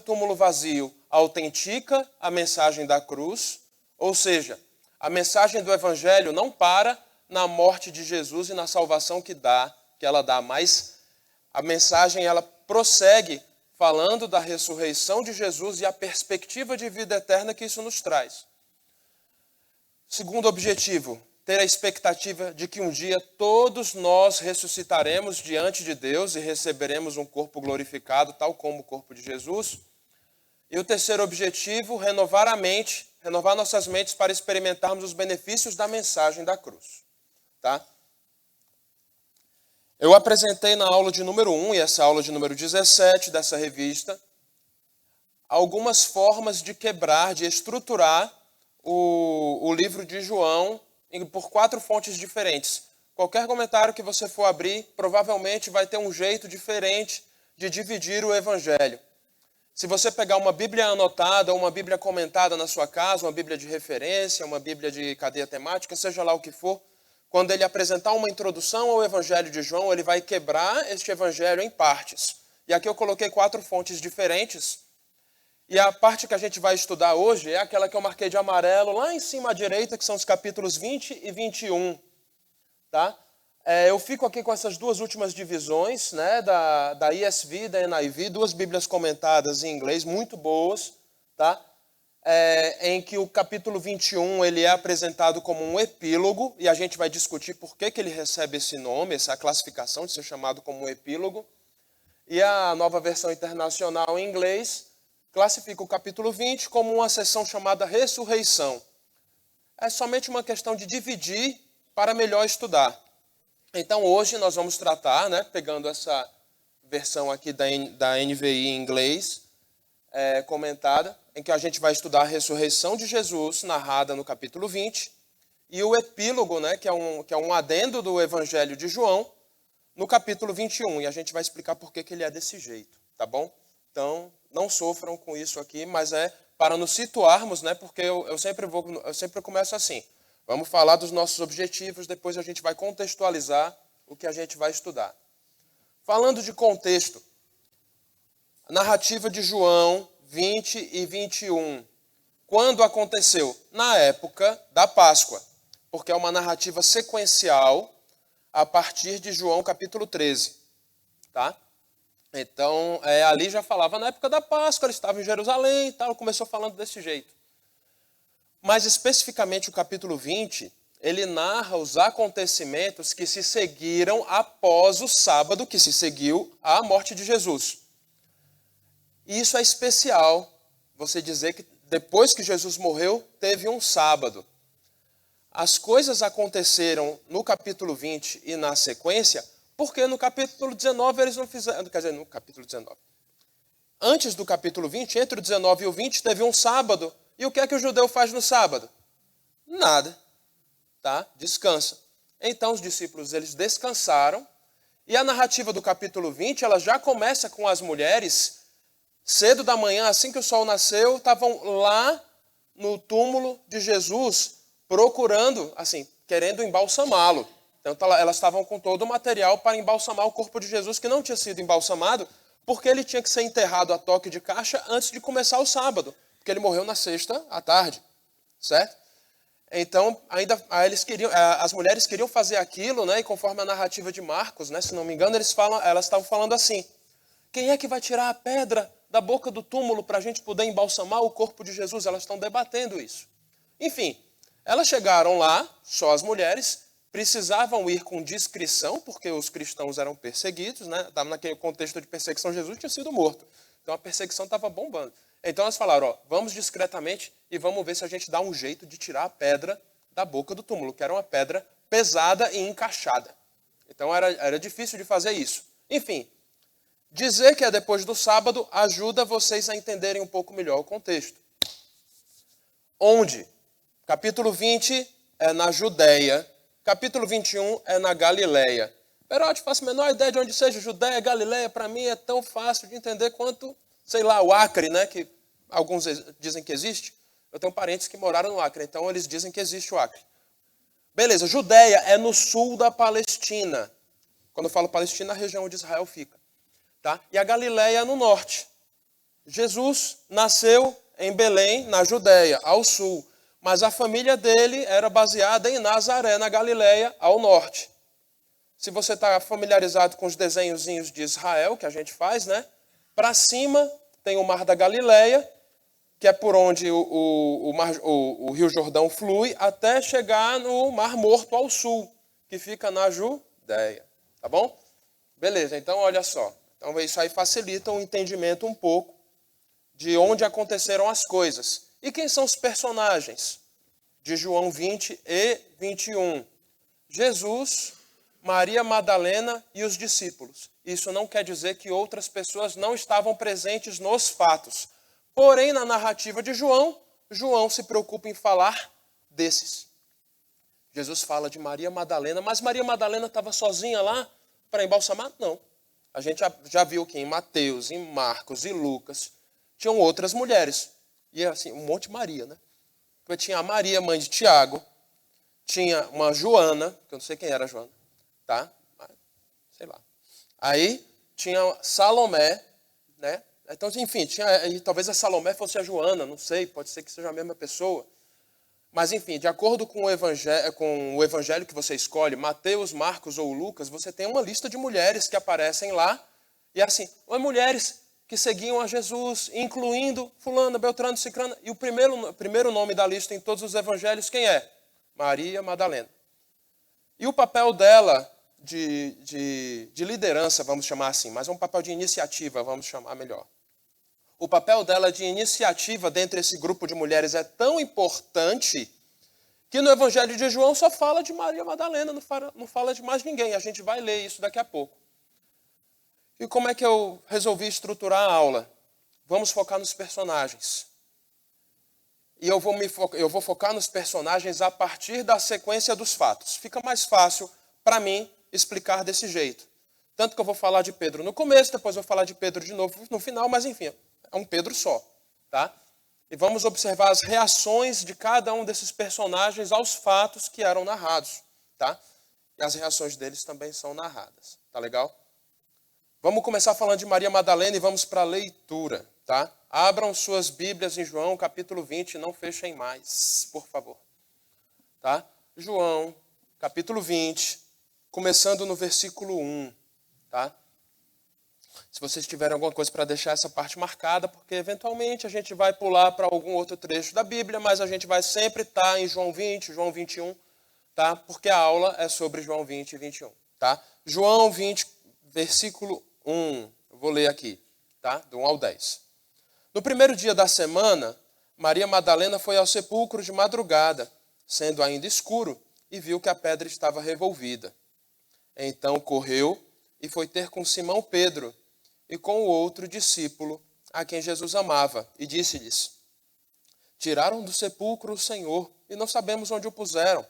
túmulo vazio autentica a mensagem da cruz, ou seja, a mensagem do evangelho não para na morte de Jesus e na salvação que ela dá, mas a mensagem ela prossegue falando da ressurreição de Jesus e a perspectiva de vida eterna que isso nos traz. Segundo objetivo, ter a expectativa de que um dia todos nós ressuscitaremos diante de Deus e receberemos um corpo glorificado, tal como o corpo de Jesus. E o terceiro objetivo, renovar a mente, renovar nossas mentes para experimentarmos os benefícios da mensagem da cruz. Tá? Eu apresentei na aula de número 1 e essa aula de número 17 dessa revista algumas formas de quebrar, de estruturar o livro de João por 4 fontes diferentes. Qualquer comentário que você for abrir, provavelmente vai ter um jeito diferente de dividir o evangelho. Se você pegar uma Bíblia anotada ou uma Bíblia comentada na sua casa, uma Bíblia de referência, uma Bíblia de cadeia temática, seja lá o que for, quando ele apresentar uma introdução ao Evangelho de João, ele vai quebrar este Evangelho em partes. E aqui eu coloquei 4 fontes diferentes. E a parte que a gente vai estudar hoje é aquela que eu marquei de amarelo lá em cima à direita, que são os capítulos 20 e 21. Tá? Eu fico aqui com essas 2 últimas divisões, né, da ESV e da NIV, 2 Bíblias comentadas em inglês, muito boas, tá? Em que o capítulo 21 ele é apresentado como um epílogo, e a gente vai discutir por que ele recebe esse nome, essa classificação de ser chamado como um epílogo. E a Nova Versão Internacional em inglês classifica o capítulo 20 como uma seção chamada Ressurreição. É somente uma questão de dividir para melhor estudar. Então hoje nós vamos tratar, né, pegando essa versão aqui da NVI em inglês, comentada, em que a gente vai estudar a ressurreição de Jesus, narrada no capítulo 20, e o epílogo, né, que é um adendo do Evangelho de João, no capítulo 21, e a gente vai explicar por que ele é desse jeito, tá bom? Então, não sofram com isso aqui, mas é para nos situarmos, né, porque eu sempre começo assim. Vamos falar dos nossos objetivos, depois a gente vai contextualizar o que a gente vai estudar. Falando de contexto, a narrativa de João 20 e 21. Quando aconteceu? Na época da Páscoa, porque é uma narrativa sequencial a partir de João capítulo 13. Tá? Então, ali já falava na época da Páscoa, ele estava em Jerusalém e tal, começou falando desse jeito. Mas especificamente o capítulo 20, ele narra os acontecimentos que se seguiram após o sábado que se seguiu à morte de Jesus. E isso é especial, você dizer que depois que Jesus morreu, teve um sábado. As coisas aconteceram no capítulo 20 e na sequência, porque no capítulo 19 eles não fizeram, quer dizer, no capítulo 19. Antes do capítulo 20, entre o 19 e o 20, teve um sábado. E o que é que o judeu faz no sábado? Nada. Tá? Descansa. Então os discípulos eles descansaram. E a narrativa do capítulo 20, ela já começa com as mulheres, cedo da manhã, assim que o sol nasceu, estavam lá no túmulo de Jesus, procurando, assim, querendo embalsamá-lo. Então elas estavam com todo o material para embalsamar o corpo de Jesus, que não tinha sido embalsamado, porque ele tinha que ser enterrado a toque de caixa antes de começar o sábado. Porque ele morreu na sexta à tarde, certo? Então, as mulheres queriam fazer aquilo, né? E conforme a narrativa de Marcos, né? Se não me engano, elas estavam falando assim: quem é que vai tirar a pedra da boca do túmulo para a gente poder embalsamar o corpo de Jesus? Elas estão debatendo isso. Enfim, elas chegaram lá, só as mulheres, precisavam ir com discrição, porque os cristãos eram perseguidos, né? Estava naquele contexto de perseguição, Jesus tinha sido morto. Então a perseguição estava bombando. Então elas falaram, vamos discretamente e vamos ver se a gente dá um jeito de tirar a pedra da boca do túmulo, que era uma pedra pesada e encaixada. Então era difícil de fazer isso. Enfim, dizer que é depois do sábado ajuda vocês a entenderem um pouco melhor o contexto. Onde? Capítulo 20 é na Judéia, capítulo 21 é na Galileia. Perote, faço a menor ideia de onde seja Judéia, Galileia, para mim é tão fácil de entender quanto, sei lá, o Acre, né, que alguns dizem que existe. Eu tenho parentes que moraram no Acre, então eles dizem que existe o Acre. Beleza, Judéia é no sul da Palestina. Quando eu falo Palestina, a região onde Israel fica. Tá? E a Galileia é no norte. Jesus nasceu em Belém, na Judéia, ao sul, mas a família dele era baseada em Nazaré, na Galileia, ao norte. Se você está familiarizado com os desenhozinhos de Israel, que a gente faz, né? Para cima tem o Mar da Galileia, que é por onde o Rio Jordão flui, até chegar no Mar Morto ao sul, que fica na Judéia. Tá bom? Beleza, então olha só. Então isso aí facilita o entendimento um pouco de onde aconteceram as coisas. E quem são os personagens de João 20 e 21? Jesus, Maria Madalena e os discípulos. Isso não quer dizer que outras pessoas não estavam presentes nos fatos. Porém, na narrativa de João, João se preocupa em falar desses. Jesus fala de Maria Madalena, mas Maria Madalena estava sozinha lá para embalsamar? Não. A gente já viu que em Mateus, em Marcos e Lucas, tinham outras mulheres. E assim, um monte de Maria, né? Porque tinha a Maria, mãe de Tiago, tinha uma Joana, que eu não sei quem era a Joana, tá? Sei lá. Aí tinha Salomé, né? Então, enfim, talvez a Salomé fosse a Joana, não sei, pode ser que seja a mesma pessoa. Mas, enfim, de acordo com o evangelho que você escolhe, Mateus, Marcos ou Lucas, você tem uma lista de mulheres que aparecem lá. E assim, mulheres que seguiam a Jesus, incluindo fulana, beltrano, cicrana. E o primeiro nome da lista em todos os evangelhos, quem é? Maria Madalena. E o papel dela de liderança, vamos chamar assim, mas é um papel de iniciativa, vamos chamar melhor. O papel dela de iniciativa dentro desse grupo de mulheres é tão importante que no Evangelho de João só fala de Maria Madalena, não fala de mais ninguém. A gente vai ler isso daqui a pouco. E como é que eu resolvi estruturar a aula? Vamos focar nos personagens. E eu vou focar nos personagens a partir da sequência dos fatos. Fica mais fácil para mim explicar desse jeito. Tanto que eu vou falar de Pedro no começo, depois vou falar de Pedro de novo no final, mas enfim, é um Pedro só, tá? E vamos observar as reações de cada um desses personagens aos fatos que eram narrados, tá? E as reações deles também são narradas, tá legal? Vamos começar falando de Maria Madalena e vamos para a leitura, tá? Abram suas Bíblias em João, capítulo 20, não fechem mais, por favor. Tá? João, capítulo 20, começando no versículo 1, tá? Se vocês tiverem alguma coisa para deixar essa parte marcada, porque eventualmente a gente vai pular para algum outro trecho da Bíblia, mas a gente vai sempre estar em João 20, João 21, tá? Porque a aula é sobre João 20 e 21, tá? João 20, versículo 1, eu vou ler aqui, tá? Do 1 ao 10. No primeiro dia da semana, Maria Madalena foi ao sepulcro de madrugada, sendo ainda escuro, e viu que a pedra estava revolvida. Então correu e foi ter com Simão Pedro e com o outro discípulo, a quem Jesus amava, e disse-lhes: Tiraram do sepulcro o Senhor, e não sabemos onde o puseram.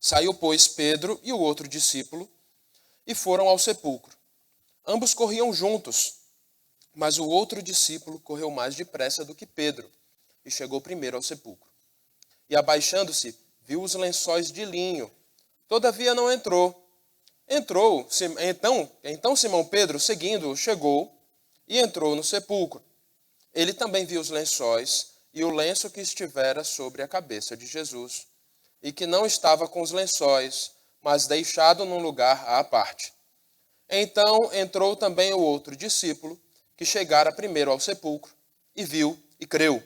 Saiu, pois, Pedro e o outro discípulo, e foram ao sepulcro. Ambos corriam juntos, mas o outro discípulo correu mais depressa do que Pedro, e chegou primeiro ao sepulcro. E abaixando-se, viu os lençóis de linho. Todavia não entrou. Então Simão Pedro, seguindo-o, chegou e entrou no sepulcro. Ele também viu os lençóis e o lenço que estivera sobre a cabeça de Jesus, e que não estava com os lençóis, mas deixado num lugar à parte. Então entrou também o outro discípulo, que chegara primeiro ao sepulcro, e viu e creu,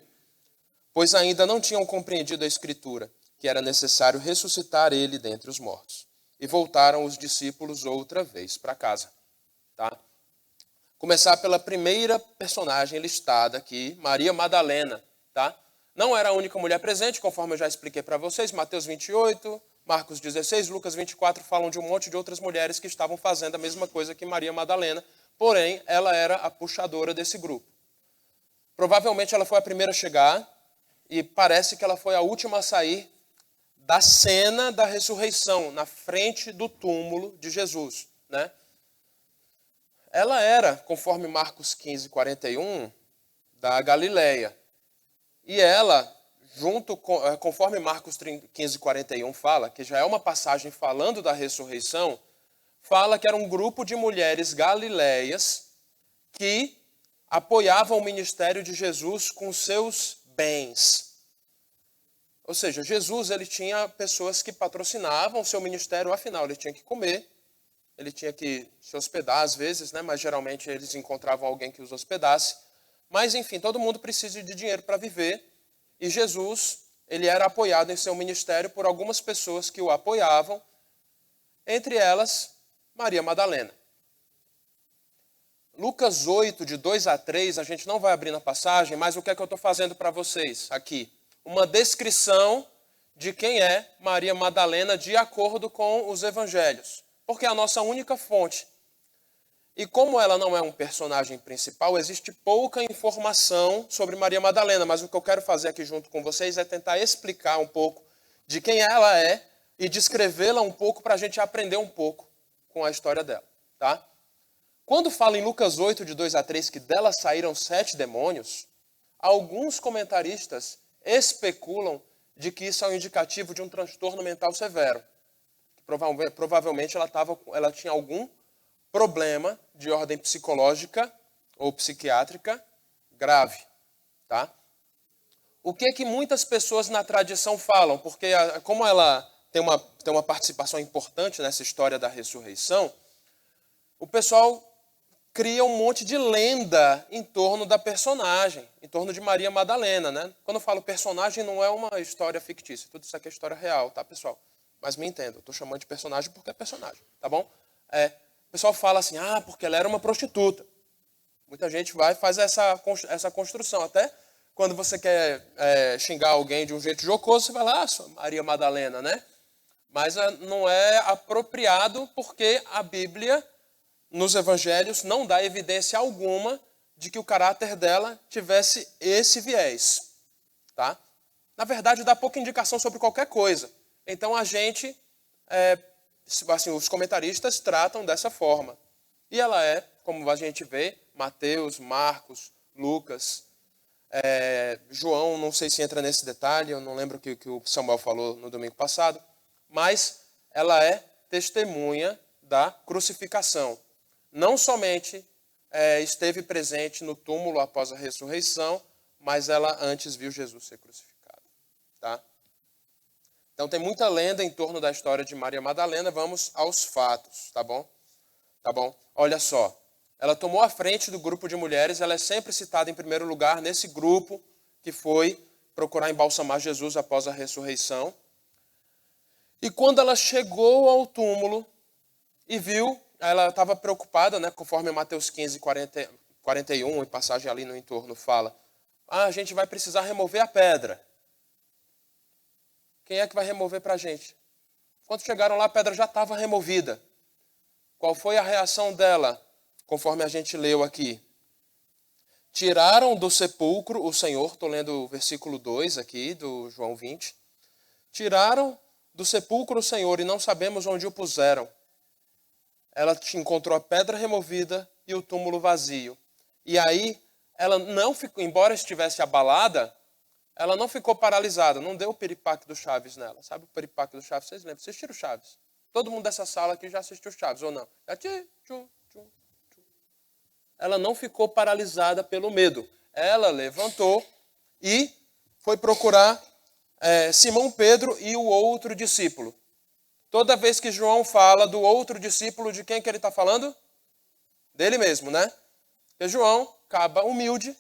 pois ainda não tinham compreendido a Escritura, que era necessário ressuscitar ele dentre os mortos. E voltaram os discípulos outra vez para casa. Tá? Começar pela primeira personagem listada aqui, Maria Madalena. Tá? Não era a única mulher presente, conforme eu já expliquei para vocês. Mateus 28, Marcos 16, Lucas 24 falam de um monte de outras mulheres que estavam fazendo a mesma coisa que Maria Madalena. Porém, ela era a puxadora desse grupo. Provavelmente ela foi a primeira a chegar e parece que ela foi a última a sair da cena da ressurreição, na frente do túmulo de Jesus, né? Ela era, conforme Marcos 15, 41, da Galileia. E ela, conforme Marcos 15, 41 fala, que já é uma passagem falando da ressurreição, fala que era um grupo de mulheres galileias que apoiavam o ministério de Jesus com seus bens. Ou seja, Jesus ele tinha pessoas que patrocinavam o seu ministério, afinal, ele tinha que comer, ele tinha que se hospedar às vezes, né? Mas geralmente eles encontravam alguém que os hospedasse. Mas, enfim, todo mundo precisa de dinheiro para viver. E Jesus, ele era apoiado em seu ministério por algumas pessoas que o apoiavam, entre elas, Maria Madalena. Lucas 8, de 2 a 3, a gente não vai abrir na passagem, mas o que é que eu estou fazendo para vocês aqui? Uma descrição de quem é Maria Madalena de acordo com os evangelhos. Porque é a nossa única fonte. E como ela não é um personagem principal, existe pouca informação sobre Maria Madalena, mas o que eu quero fazer aqui junto com vocês é tentar explicar um pouco de quem ela é e descrevê-la um pouco para a gente aprender um pouco com a história dela, tá? Quando fala em Lucas 8, de 2 a 3, que dela saíram 7 demônios, alguns comentaristas especulam de que isso é um indicativo de um transtorno mental severo. Provavelmente ela tinha algum problema de ordem psicológica ou psiquiátrica grave, tá? O que muitas pessoas na tradição falam? Porque como ela tem uma participação importante nessa história da ressurreição, o pessoal cria um monte de lenda em torno da personagem, em torno de Maria Madalena, né? Quando eu falo personagem, não é uma história fictícia, tudo isso aqui é história real, tá, pessoal? Mas me entenda, eu estou chamando de personagem porque é personagem, tá bom? O pessoal fala assim, porque ela era uma prostituta. Muita gente vai e faz essa construção. Até quando você quer xingar alguém de um jeito jocoso, você vai lá, sua Maria Madalena, né? Mas não é apropriado porque a Bíblia, nos evangelhos, não dá evidência alguma de que o caráter dela tivesse esse viés, tá? Na verdade, dá pouca indicação sobre qualquer coisa. Então, a gente, assim, os comentaristas tratam dessa forma. E ela é, como a gente vê, Mateus, Marcos, Lucas, João, não sei se entra nesse detalhe, eu não lembro o que o Samuel falou no domingo passado, mas ela é testemunha da crucificação. Não somente esteve presente no túmulo após a ressurreição, mas ela antes viu Jesus ser crucificado, tá? Então tem muita lenda em torno da história de Maria Madalena. Vamos aos fatos, tá bom? Tá bom? Olha só. Ela tomou a frente do grupo de mulheres. Ela é sempre citada em primeiro lugar nesse grupo que foi procurar embalsamar Jesus após a ressurreição. E quando ela chegou ao túmulo e viu, ela estava preocupada, né? Conforme Mateus 15, 41, e passagem ali no entorno fala, a gente vai precisar remover a pedra. Quem é que vai remover para a gente? Quando chegaram lá, a pedra já estava removida. Qual foi a reação dela, conforme a gente leu aqui? Tiraram do sepulcro o Senhor, estou lendo o versículo 2 aqui, do João 20. Tiraram do sepulcro o Senhor e não sabemos onde o puseram. Ela encontrou a pedra removida e o túmulo vazio. E aí, ela não ficou, embora estivesse abalada, ela não ficou paralisada, não deu o piripaque do Chaves nela. Sabe o piripaque do Chaves? Vocês lembram? Assistiram o Chaves? Todo mundo dessa sala aqui já assistiu o Chaves, ou não? Ela não ficou paralisada pelo medo. Ela levantou e foi procurar Simão Pedro e o outro discípulo. Toda vez que João fala do outro discípulo, de quem que ele está falando? Dele mesmo, né? Porque João, caba humilde,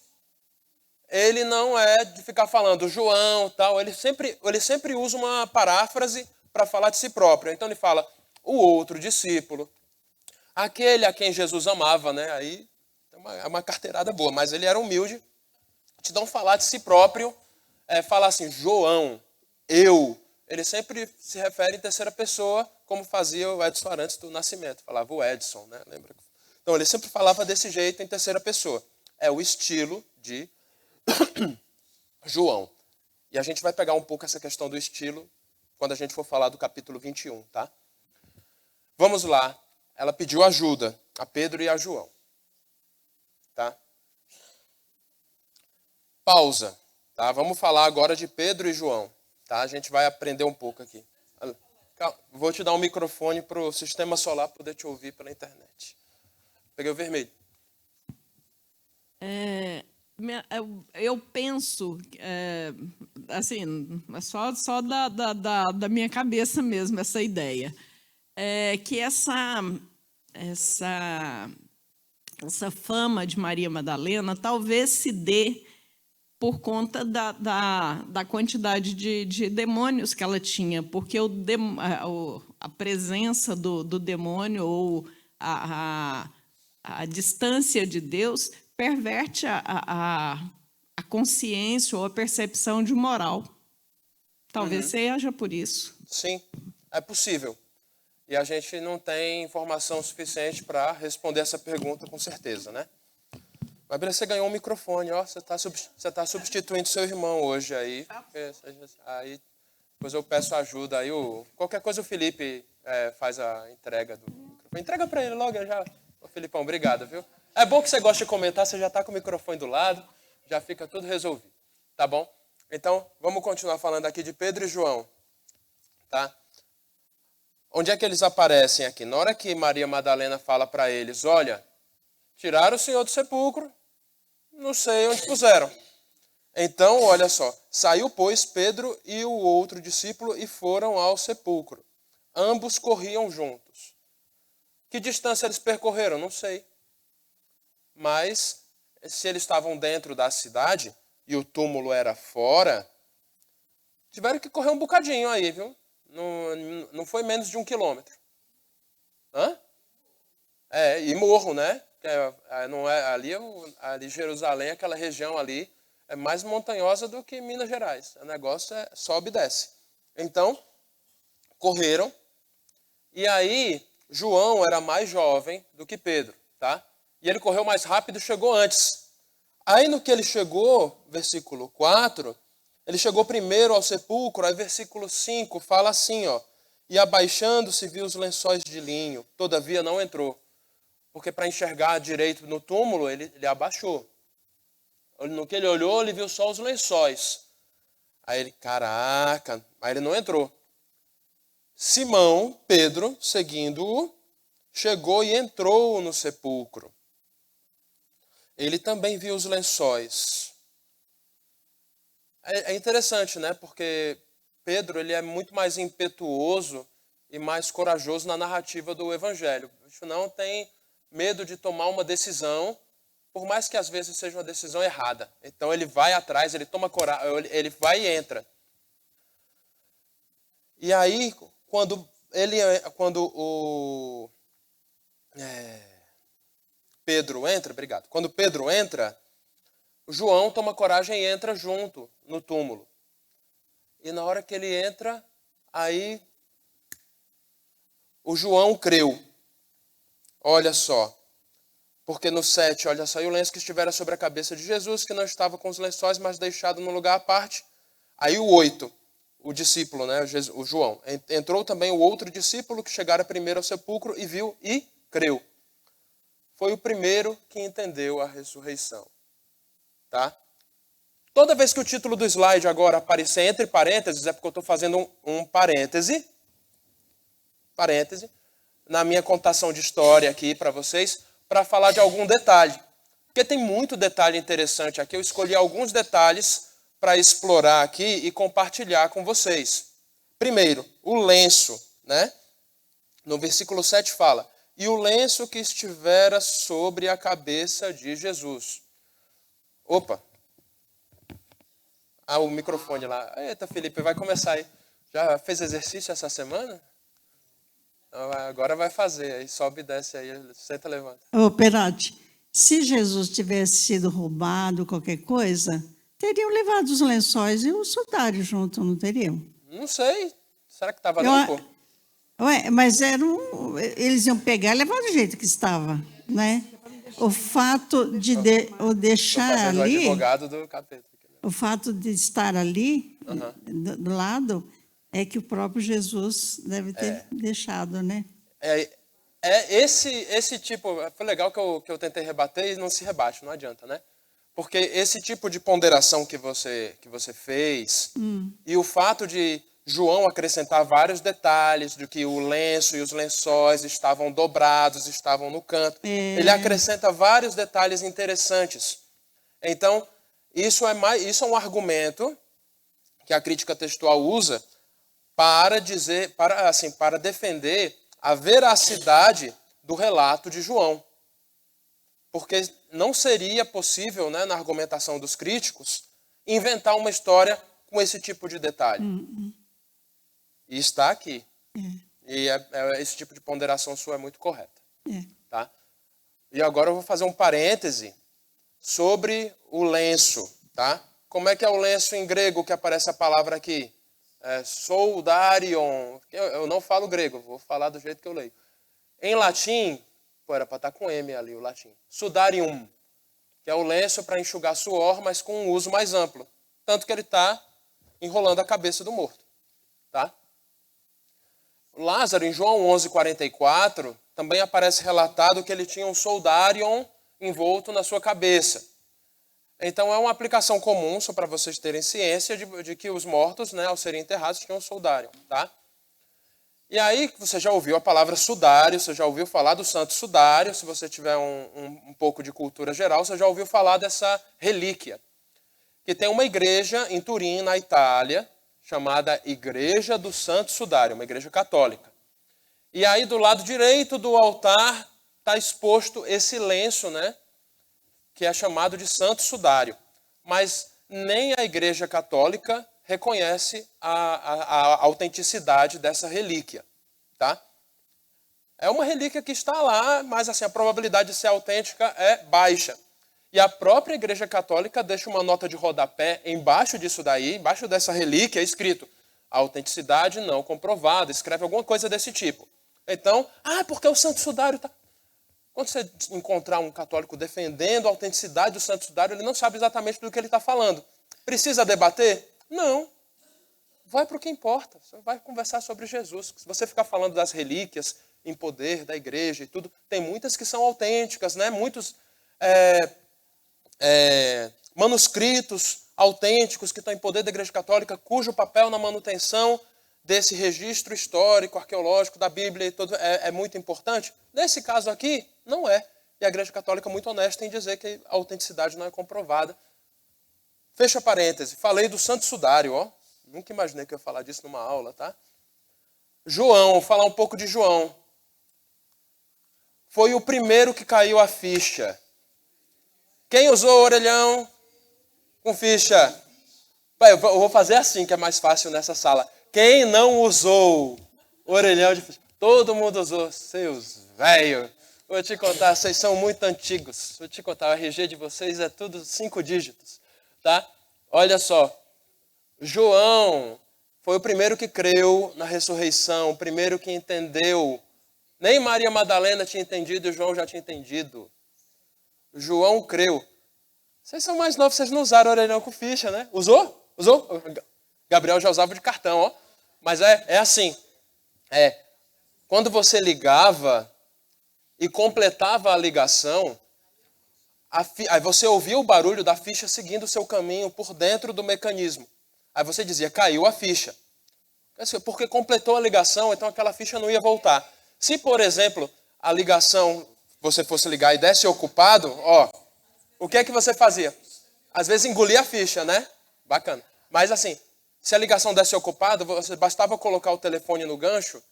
ele não é de ficar falando João, tal. Ele sempre usa uma paráfrase para falar de si próprio. Então ele fala o outro discípulo, aquele a quem Jesus amava, né? Aí é uma carteirada boa, mas ele era humilde. Então falar de si próprio falar assim, João, eu. Ele sempre se refere em terceira pessoa, como fazia o Edson Arantes do Nascimento. Falava o Edson, né? Lembra? Então ele sempre falava desse jeito em terceira pessoa. É o estilo de João. E a gente vai pegar um pouco essa questão do estilo quando a gente for falar do capítulo 21, tá? Vamos lá. Ela pediu ajuda a Pedro e a João. Tá? Pausa. Tá? Vamos falar agora de Pedro e João. Tá? A gente vai aprender um pouco aqui. Vou te dar um microfone para o sistema solar poder te ouvir pela internet. Peguei o vermelho. Eu penso, assim, só da minha cabeça mesmo, essa ideia, que essa fama de Maria Madalena talvez se dê por conta da quantidade de demônios que ela tinha, porque a presença do demônio ou a distância de Deus perverte a consciência ou a percepção de moral. Talvez seja por isso. Sim, é possível. E a gente não tem informação suficiente para responder essa pergunta com certeza, né? Mas você ganhou um microfone, ó. Você tá substituindo seu irmão hoje aí. Aí depois eu peço ajuda. Aí qualquer coisa o Felipe faz a entrega do microfone. Entrega para ele logo já. Ô, Filipão, obrigado, viu? É bom que você gosta de comentar, você já está com o microfone do lado, já fica tudo resolvido, tá bom? Então, vamos continuar falando aqui de Pedro e João, tá? Onde é que eles aparecem aqui? Na hora que Maria Madalena fala para eles, olha, tiraram o Senhor do sepulcro, não sei onde puseram. Então, olha só, saiu, pois, Pedro e o outro discípulo e foram ao sepulcro. Ambos corriam juntos. Que distância eles percorreram? Não sei. Mas, se eles estavam dentro da cidade e o túmulo era fora, tiveram que correr um bocadinho aí, viu? Não foi menos de 1 quilômetro. Hã? E morro, né? Não é, ali Jerusalém, aquela região ali, é mais montanhosa do que Minas Gerais. O negócio sobe e desce. Então, correram. E aí, João era mais jovem do que Pedro, tá? E ele correu mais rápido e chegou antes. Aí, no que ele chegou, versículo 4, ele chegou primeiro ao sepulcro, aí versículo 5 fala assim, ó. E abaixando-se viu os lençóis de linho, todavia não entrou. Porque para enxergar direito no túmulo, ele abaixou. No que ele olhou, ele viu só os lençóis. Aí ele, caraca, aí ele não entrou. Simão, Pedro, seguindo-o, chegou e entrou no sepulcro. Ele também viu os lençóis. É interessante, né? Porque Pedro ele é muito mais impetuoso e mais corajoso na narrativa do Evangelho. Não tem medo de tomar uma decisão, por mais que às vezes seja uma decisão errada. Então ele vai atrás, ele toma coragem, ele vai e entra. E aí, quando Pedro entra, obrigado. Quando Pedro entra, João toma coragem e entra junto no túmulo. E na hora que ele entra, aí o João creu. Olha só. Porque no 7, olha só, e o lenço que estivera sobre a cabeça de Jesus, que não estava com os lençóis, mas deixado num lugar à parte. Aí o 8, o discípulo, né, o João. Entrou também o outro discípulo que chegara primeiro ao sepulcro e viu e creu. Foi o primeiro que entendeu a ressurreição. Tá? Toda vez que o título do slide agora aparecer entre parênteses, é porque eu estou fazendo um parêntese na minha contação de história aqui para vocês, para falar de algum detalhe. Porque tem muito detalhe interessante aqui. Eu escolhi alguns detalhes para explorar aqui e compartilhar com vocês. Primeiro, o lenço, né? No versículo 7 fala, e o lenço que estivera sobre a cabeça de Jesus. Opa! O microfone lá. Eita, Felipe, vai começar aí. Já fez exercício essa semana? Agora vai fazer. Aí sobe e desce aí. Senta, levanta. Ô, Perati, se Jesus tivesse sido roubado, qualquer coisa, teriam levado os lençóis e os soldados junto, não teriam? Não sei. Será que estava limpo? Mas eles iam pegar e levar do jeito que estava, né? O fato de o deixar ali... o advogado do capeta. O fato de estar ali, do lado, é que o próprio Jesus deve ter deixado, né? Esse tipo... Foi legal que eu tentei rebater e não se rebate, não adianta, né? Porque esse tipo de ponderação que você fez e o fato de João acrescentar vários detalhes de que o lenço e os lençóis estavam dobrados, estavam no canto. Ele acrescenta vários detalhes interessantes. Então, isso é um argumento que a crítica textual usa para defender a veracidade do relato de João. Porque não seria possível, né, na argumentação dos críticos, inventar uma história com esse tipo de detalhe. E está aqui. E esse tipo de ponderação sua é muito correta. Tá? E agora eu vou fazer um parêntese sobre o lenço. Tá? Como é que é o lenço em grego que aparece a palavra aqui? Soldarion. Eu não falo grego, vou falar do jeito que eu leio. Em latim, era para estar com M ali o latim. Sudarium, que é o lenço para enxugar suor, mas com um uso mais amplo. Tanto que ele está enrolando a cabeça do morto. Tá? Lázaro, em João 11:44, também aparece relatado que ele tinha um soldarion envolto na sua cabeça. Então é uma aplicação comum, só para vocês terem ciência, de que os mortos, né, ao serem enterrados, tinham um soldarion. Tá? E aí você já ouviu a palavra sudário, você já ouviu falar do santo sudário, se você tiver um pouco de cultura geral, você já ouviu falar dessa relíquia. Que tem uma igreja em Turim, na Itália, chamada Igreja do Santo Sudário, uma igreja católica. E aí do lado direito do altar está exposto esse lenço, né, que é chamado de Santo Sudário. Mas nem a igreja católica reconhece a autenticidade dessa relíquia. Tá? É uma relíquia que está lá, mas assim, a probabilidade de ser autêntica é baixa. E a própria Igreja Católica deixa uma nota de rodapé embaixo disso daí, embaixo dessa relíquia, escrito autenticidade não comprovada, escreve alguma coisa desse tipo. Então, porque o Santo Sudário está... Quando você encontrar um católico defendendo a autenticidade do Santo Sudário, ele não sabe exatamente do que ele está falando. Precisa debater? Não. Vai para o que importa. Você vai conversar sobre Jesus. Se você ficar falando das relíquias em poder da igreja e tudo, tem muitas que são autênticas, né? Muitos manuscritos autênticos que estão em poder da Igreja Católica, cujo papel na manutenção desse registro histórico, arqueológico da Bíblia e tudo é muito importante. Nesse caso aqui, não é. E a Igreja Católica é muito honesta em dizer que a autenticidade não é comprovada. Fecha parêntese. Falei do Santo Sudário, ó. Nunca imaginei que eu ia falar disso numa aula, tá? João, vou falar um pouco de João. Foi o primeiro que caiu a ficha. Quem usou o orelhão com ficha? Eu vou fazer assim, que é mais fácil nessa sala. Quem não usou o orelhão de ficha? Todo mundo usou, seus velhos. Vou te contar, vocês são muito antigos. Vou te contar, o RG de vocês é tudo 5 dígitos. Tá? Olha só. João foi o primeiro que creu na ressurreição, o primeiro que entendeu. Nem Maria Madalena tinha entendido e João já tinha entendido. João creu. Vocês são mais novos, vocês não usaram orelhão com ficha, né? Usou? Usou? Gabriel já usava de cartão, ó. Mas é assim. Quando você ligava e completava a ligação, aí você ouvia o barulho da ficha seguindo o seu caminho por dentro do mecanismo. Aí você dizia, caiu a ficha. Porque completou a ligação, então aquela ficha não ia voltar. Se, por exemplo, a ligação, você fosse ligar e desse ocupado, o que é que você fazia? Às vezes engolia a ficha, né? Bacana. Mas assim, se a ligação desse ocupado, você bastava colocar o telefone no gancho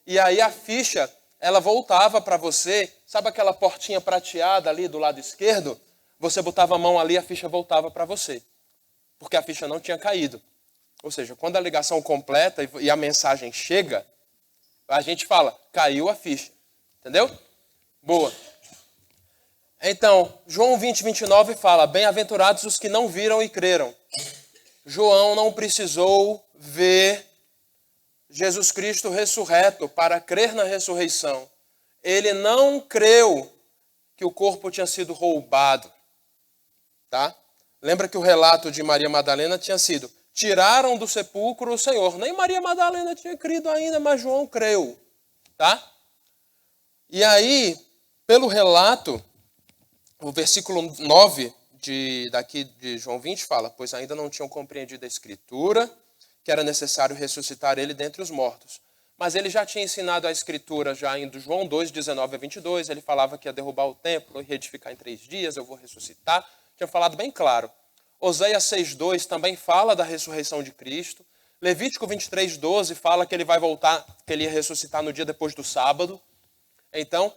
e aí a ficha, ela voltava para você. Sabe aquela portinha prateada ali do lado esquerdo? Você botava a mão ali e a ficha voltava para você. Porque a ficha não tinha caído. Ou seja, quando a ligação completa e a mensagem chega, a gente fala, caiu a ficha. Entendeu? Boa. Então, João 20:29 fala, bem-aventurados os que não viram e creram. João não precisou ver Jesus Cristo ressurreto para crer na ressurreição. Ele não creu que o corpo tinha sido roubado. Tá? Lembra que o relato de Maria Madalena tinha sido, tiraram do sepulcro o Senhor. Nem Maria Madalena tinha crido ainda, mas João creu. Tá? E aí, pelo relato, o versículo 9 daqui de João 20 fala, pois ainda não tinham compreendido a Escritura, que era necessário ressuscitar ele dentre os mortos. Mas ele já tinha ensinado a Escritura já em João 2, 19 a 22, ele falava que ia derrubar o templo e reedificar em 3 dias, eu vou ressuscitar. tinha falado bem claro. Oséias 6,2 também fala da ressurreição de Cristo. Levítico 23,12 fala que ele vai voltar, que ele ia ressuscitar no dia depois do sábado. Então,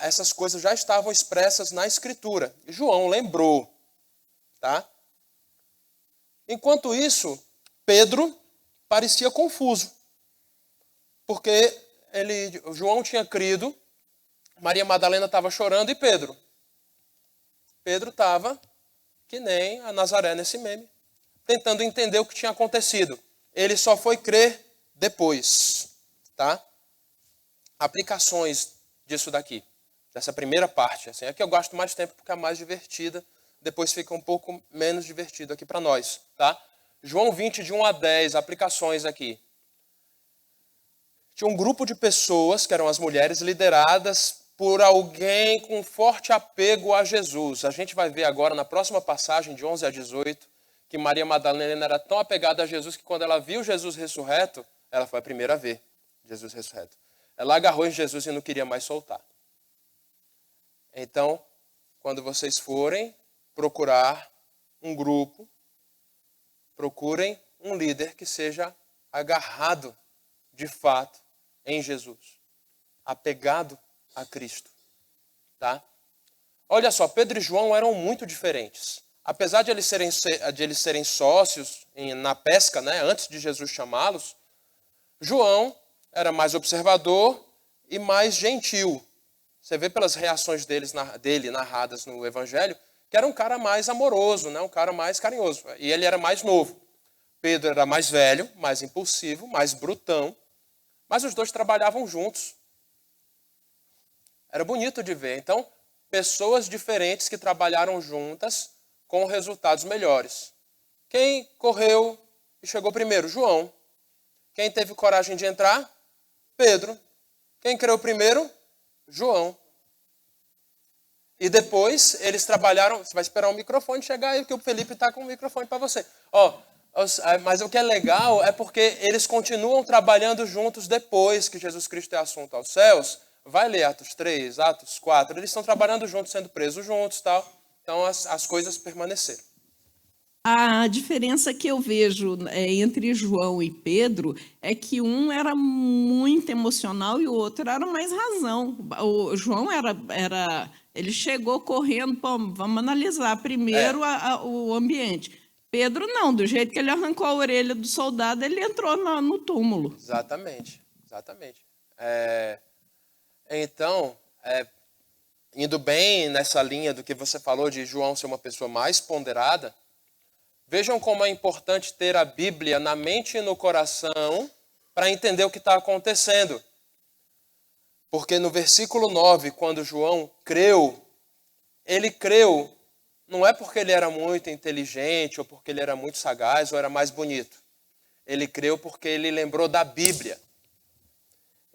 essas coisas já estavam expressas na Escritura. E João lembrou. Tá? Enquanto isso, Pedro parecia confuso. Porque João tinha crido, Maria Madalena estava chorando e Pedro estava que nem a Nazaré nesse meme, tentando entender o que tinha acontecido. Ele só foi crer depois. Tá? Aplicações disso daqui, dessa primeira parte. Assim, é que eu gasto mais tempo porque é mais divertida, depois fica um pouco menos divertido aqui para nós. Tá? João 20, de 1 a 10, aplicações aqui. Tinha um grupo de pessoas, que eram as mulheres, lideradas por alguém com forte apego a Jesus. A gente vai ver agora na próxima passagem, de 11 a 18, que Maria Madalena era tão apegada a Jesus que quando ela viu Jesus ressurreto, ela foi a primeira a ver Jesus ressurreto. Ela agarrou em Jesus e não queria mais soltar. Então, quando vocês forem procurar um grupo, procurem um líder que seja agarrado de fato em Jesus, apegado a Cristo. Tá? Olha só, Pedro e João eram muito diferentes. Apesar de eles serem sócios na pesca, né, antes de Jesus chamá-los, João era mais observador e mais gentil. Você vê pelas reações dele narradas no Evangelho, que era um cara mais amoroso, né, um cara mais carinhoso. E ele era mais novo. Pedro era mais velho, mais impulsivo, mais brutão. Mas os dois trabalhavam juntos. Era bonito de ver. Então, pessoas diferentes que trabalharam juntas com resultados melhores. Quem correu e chegou primeiro? João. Quem teve coragem de entrar? Pedro. Quem creu primeiro? João. E depois eles trabalharam... Você vai esperar o microfone chegar aí, que o Felipe está com o microfone para você. Mas o que é legal é porque eles continuam trabalhando juntos depois que Jesus Cristo é assunto aos céus. Vai ler Atos 3, Atos 4. Eles estão trabalhando juntos, sendo presos juntos e tal. Então as coisas permaneceram. A diferença que eu vejo entre João e Pedro é que um era muito emocional e o outro era mais razão. O João ele chegou correndo, vamos analisar primeiro o ambiente. Pedro não, do jeito que ele arrancou a orelha do soldado, ele entrou no túmulo. Exatamente. Então, indo bem nessa linha do que você falou de João ser uma pessoa mais ponderada, vejam como é importante ter a Bíblia na mente e no coração para entender o que está acontecendo. Porque no versículo 9, quando João creu, ele creu não é porque ele era muito inteligente, ou porque ele era muito sagaz, ou era mais bonito. Ele creu porque ele lembrou da Bíblia.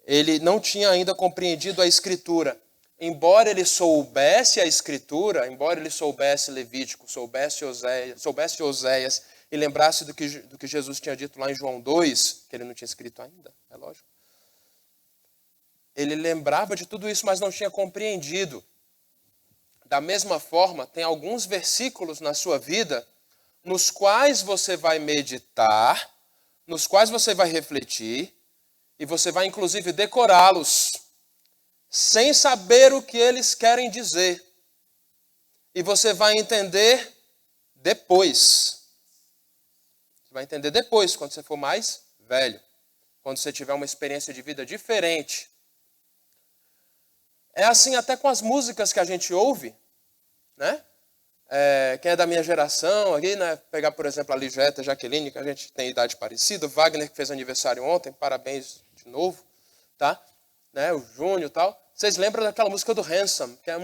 Ele não tinha ainda compreendido a Escritura. Embora ele soubesse a Escritura, embora ele soubesse Levítico, soubesse Oséias, e lembrasse do que Jesus tinha dito lá em João 2, que ele não tinha escrito ainda, é lógico. Ele lembrava de tudo isso, mas não tinha compreendido. Da mesma forma, tem alguns versículos na sua vida nos quais você vai meditar, nos quais você vai refletir, e você vai inclusive decorá-los, sem saber o que eles querem dizer. E você vai entender depois. Você vai entender depois, quando você for mais velho, quando você tiver uma experiência de vida diferente. É assim até com as músicas que a gente ouve, né? Quem é da minha geração aqui, né? Pegar, por exemplo, a Ligeta, a Jaqueline, que a gente tem idade parecida, o Wagner, que fez aniversário ontem, parabéns de novo, tá? Né? O Júnior e tal. Vocês lembram daquela música do Handsome, que é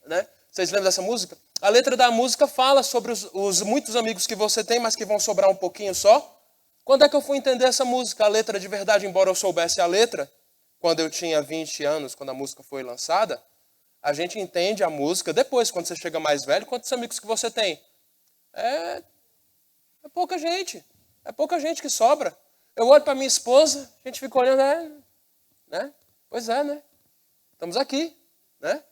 né? Vocês lembram dessa música? A letra da música fala sobre os muitos amigos que você tem, mas que vão sobrar um pouquinho só. Quando é que eu fui entender essa música, a letra de verdade, embora eu soubesse a letra? Quando eu tinha 20 anos, quando a música foi lançada. A gente entende a música depois, quando você chega mais velho, quantos amigos que você tem? É pouca gente. É pouca gente que sobra. Eu olho para minha esposa, a gente fica olhando, né? Pois é, né? Estamos aqui, né?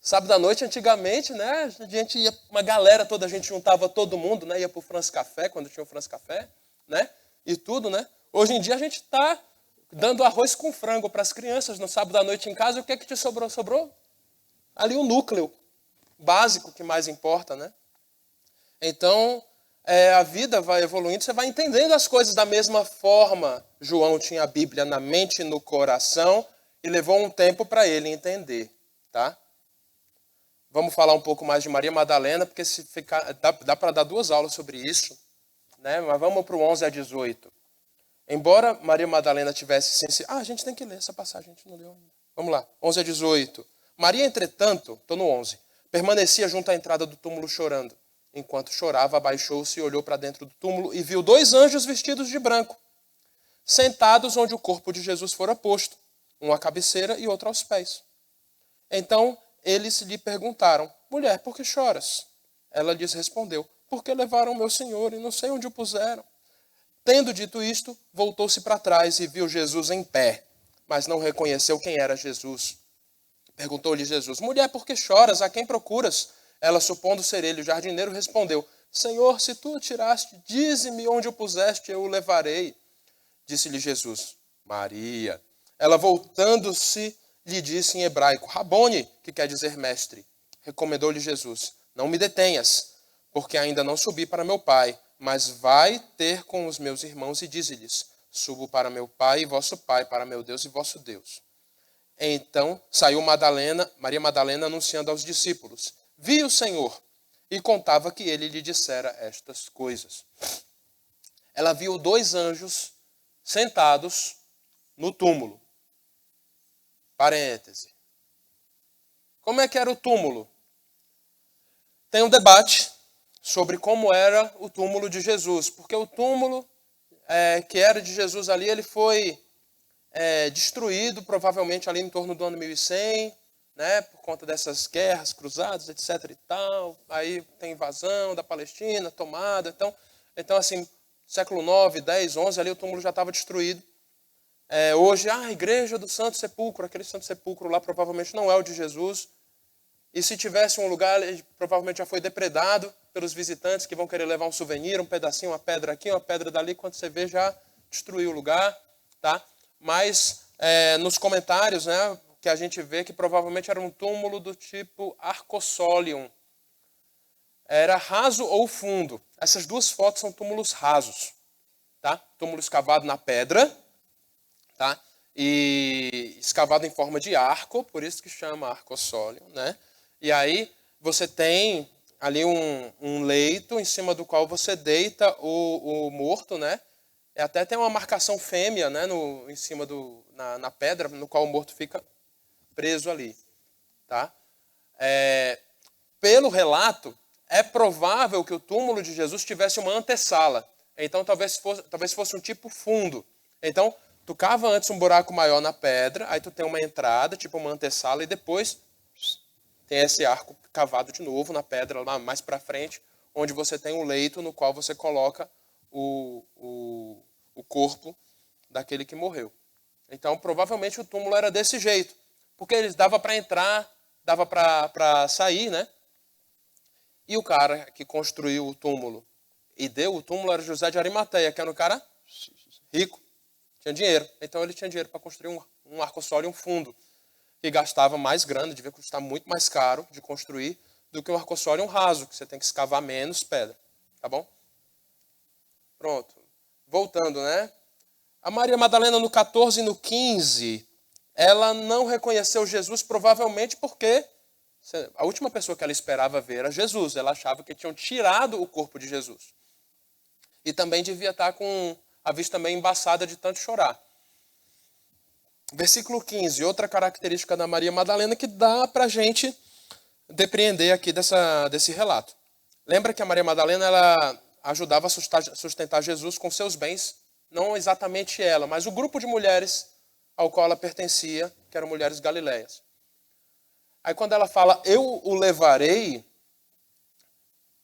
Sábado à noite, antigamente, né, a gente ia, uma galera toda, a gente juntava todo mundo, né, ia pro France Café, quando tinha o France Café, né, e tudo, né. Hoje em dia a gente está dando arroz com frango para as crianças no sábado à noite em casa, e o que é que te sobrou? Sobrou ali um núcleo básico que mais importa, né. Então, a vida vai evoluindo, você vai entendendo as coisas da mesma forma. João tinha a Bíblia na mente e no coração e levou um tempo para ele entender, tá? Vamos falar um pouco mais de Maria Madalena, porque se ficar, dá para dar 2 aulas sobre isso, né? Mas vamos para o 11 a 18. Embora Maria Madalena tivesse a gente tem que ler essa passagem, a gente não leu ainda. Vamos lá, 11 a 18. Maria, entretanto, estou no 11, permanecia junto à entrada do túmulo chorando. Enquanto chorava, abaixou-se e olhou para dentro do túmulo e viu 2 anjos vestidos de branco, sentados onde o corpo de Jesus fora posto, um à cabeceira e outro aos pés. Então eles lhe perguntaram: mulher, por que choras? Ela lhes respondeu: porque levaram meu Senhor e não sei onde o puseram. Tendo dito isto, voltou-se para trás e viu Jesus em pé, mas não reconheceu quem era Jesus. Perguntou-lhe Jesus: mulher, por que choras? A quem procuras? Ela, supondo ser ele o jardineiro, respondeu: Senhor, se tu o tiraste, dize-me onde o puseste, eu o levarei. Disse-lhe Jesus: Maria. Ela, voltando-se, lhe disse em hebraico: Rabone, que quer dizer mestre. Recomendou-lhe Jesus: não me detenhas, porque ainda não subi para meu Pai, mas vai ter com os meus irmãos e dize-lhes: subo para meu Pai e vosso Pai, para meu Deus e vosso Deus. Então saiu Maria Madalena anunciando aos discípulos: vi o Senhor, e contava que ele lhe dissera estas coisas. Ela viu 2 anjos sentados no túmulo. Parêntese. Como é que era o túmulo? Tem um debate sobre como era o túmulo de Jesus, porque o túmulo que era de Jesus ali, ele foi destruído provavelmente ali em torno do ano 1100, né, por conta dessas guerras, cruzadas, etc. e tal. Aí tem invasão da Palestina, tomada. Então assim, século 9, 10, 11, ali o túmulo já estava destruído. Hoje, a igreja do Santo Sepulcro, aquele Santo Sepulcro lá provavelmente não é o de Jesus. E se tivesse um lugar, ele provavelmente já foi depredado pelos visitantes que vão querer levar um souvenir, um pedacinho, uma pedra aqui, uma pedra dali. Quando você vê, já destruiu o lugar, tá? Mas nos comentários, né, que a gente vê que provavelmente era um túmulo do tipo Arcossolium. Era raso ou fundo. Essas 2 fotos são túmulos rasos, tá? Túmulo escavado na pedra, tá? E escavado em forma de arco, por isso que chama Arcossolium, né? E aí você tem ali um leito em cima do qual você deita o morto, né? E até tem uma marcação fêmea, né, em cima na pedra, no qual o morto fica preso ali, tá? Pelo relato, é provável que o túmulo de Jesus tivesse uma antessala. Então talvez fosse um tipo fundo. Então tu cava antes um buraco maior na pedra, aí tu tem uma entrada, tipo uma antessala, e depois tem esse arco cavado de novo na pedra, lá mais para frente, onde você tem um leito no qual você coloca o corpo daquele que morreu. Então, provavelmente o túmulo era desse jeito, porque eles dava para entrar, dava para sair, né? E o cara que construiu o túmulo e deu o túmulo era José de Arimateia, que era um cara rico, tinha dinheiro. Então ele tinha dinheiro para construir um arcossolium fundo, que gastava mais grana, devia custar muito mais caro de construir do que um arcossolium raso, que você tem que escavar menos pedra, tá bom? Pronto. Voltando, né? A Maria Madalena no 14 e no 15, ela não reconheceu Jesus provavelmente porque a última pessoa que ela esperava ver era Jesus. Ela achava que tinham tirado o corpo de Jesus. E também devia estar com a vista meio embaçada de tanto chorar. Versículo 15, outra característica da Maria Madalena que dá para a gente depreender aqui desse relato. Lembra que a Maria Madalena ela ajudava a sustentar Jesus com seus bens, não exatamente ela, mas o grupo de mulheres ao qual ela pertencia, que eram mulheres galileias. Aí quando ela fala, eu o levarei,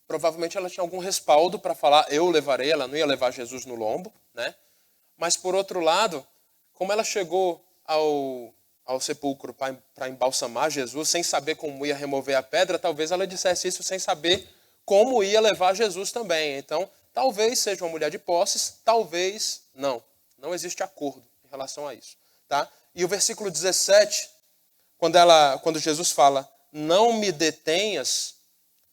provavelmente ela tinha algum respaldo para falar, eu o levarei, ela não ia levar Jesus no lombo, né? Mas por outro lado, como ela chegou ao ao sepulcro para embalsamar Jesus, sem saber como ia remover a pedra, talvez ela dissesse isso sem saber como ia levar Jesus também. Então, talvez seja uma mulher de posses, talvez não. Não existe acordo em relação a isso. Tá? E o versículo 17, quando Jesus fala, não me detenhas,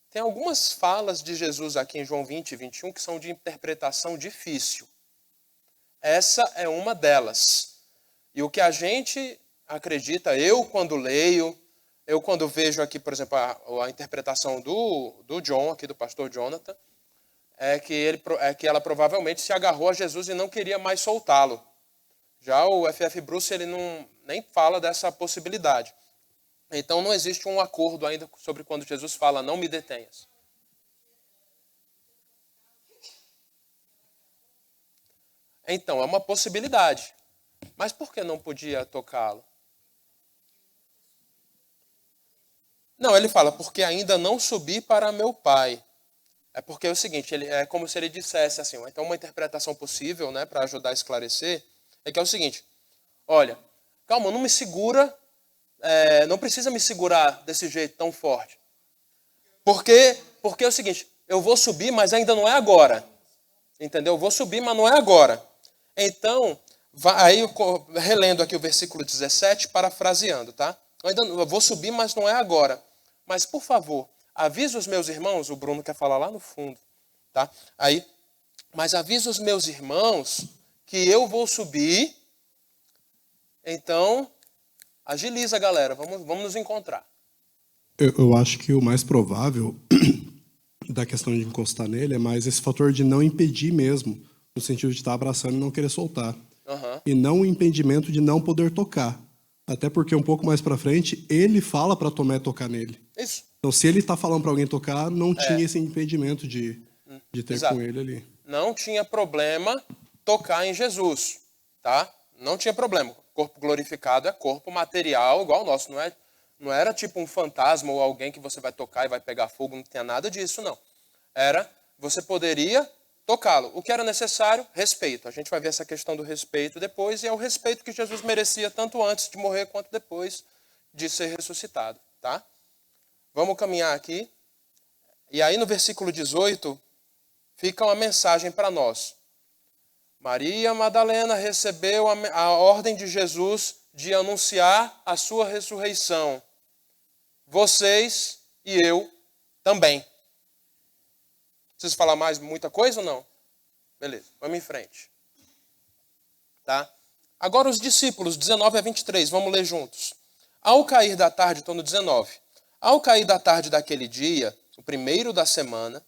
tem algumas falas de Jesus aqui em João 20 e 21 que são de interpretação difícil. Essa é uma delas. E o que a gente acredita, eu quando leio, eu quando vejo aqui, por exemplo, a interpretação do John, aqui do pastor Jonathan, é que ela provavelmente se agarrou a Jesus e não queria mais soltá-lo. Já o F.F. Bruce, ele nem fala dessa possibilidade. Então não existe um acordo ainda sobre quando Jesus fala, não me detenhas. Então, é uma possibilidade. Mas por que não podia tocá-lo? Não, ele fala, porque ainda não subi para meu pai. É porque é o seguinte, é como se ele dissesse assim, então uma interpretação possível, né, para ajudar a esclarecer, é que é o seguinte, olha, calma, não me segura, não precisa me segurar desse jeito tão forte. Porque é o seguinte, eu vou subir, mas ainda não é agora. Entendeu? Eu vou subir, mas não é agora. Então, aí relendo aqui o versículo 17, parafraseando, tá? Eu vou subir, mas não é agora. Mas, por favor, avisa os meus irmãos, o Bruno quer falar lá no fundo, tá? Mas avisa os meus irmãos que eu vou subir, então, agiliza, galera, vamos nos encontrar. Eu acho que o mais provável da questão de encostar nele é mais esse fator de não impedir mesmo, no sentido de estar abraçando e não querer soltar. Uhum. E não o impedimento de não poder tocar. Até porque um pouco mais pra frente, ele fala para Tomé tocar nele. Isso. Então, se ele tá falando para alguém tocar, não tinha esse impedimento de ter Exato. com ele ali. Não tinha problema tocar em Jesus, tá? Não tinha problema. Corpo glorificado é corpo material igual o nosso, não era tipo um fantasma ou alguém que você vai tocar e vai pegar fogo, não tinha nada disso, não. Você poderia tocá-lo. O que era necessário? Respeito. A gente vai ver essa questão do respeito depois, e é o respeito que Jesus merecia tanto antes de morrer quanto depois de ser ressuscitado, tá? Vamos caminhar aqui. E aí no versículo 18 fica uma mensagem para nós. Maria Madalena recebeu a ordem de Jesus de anunciar a sua ressurreição. Vocês e eu também. Preciso falar mais muita coisa ou não? Beleza, vamos em frente. Tá? Agora os discípulos, 19 a 23, vamos ler juntos. Ao cair da tarde, estou no 19. Ao cair da tarde daquele dia, o primeiro da semana,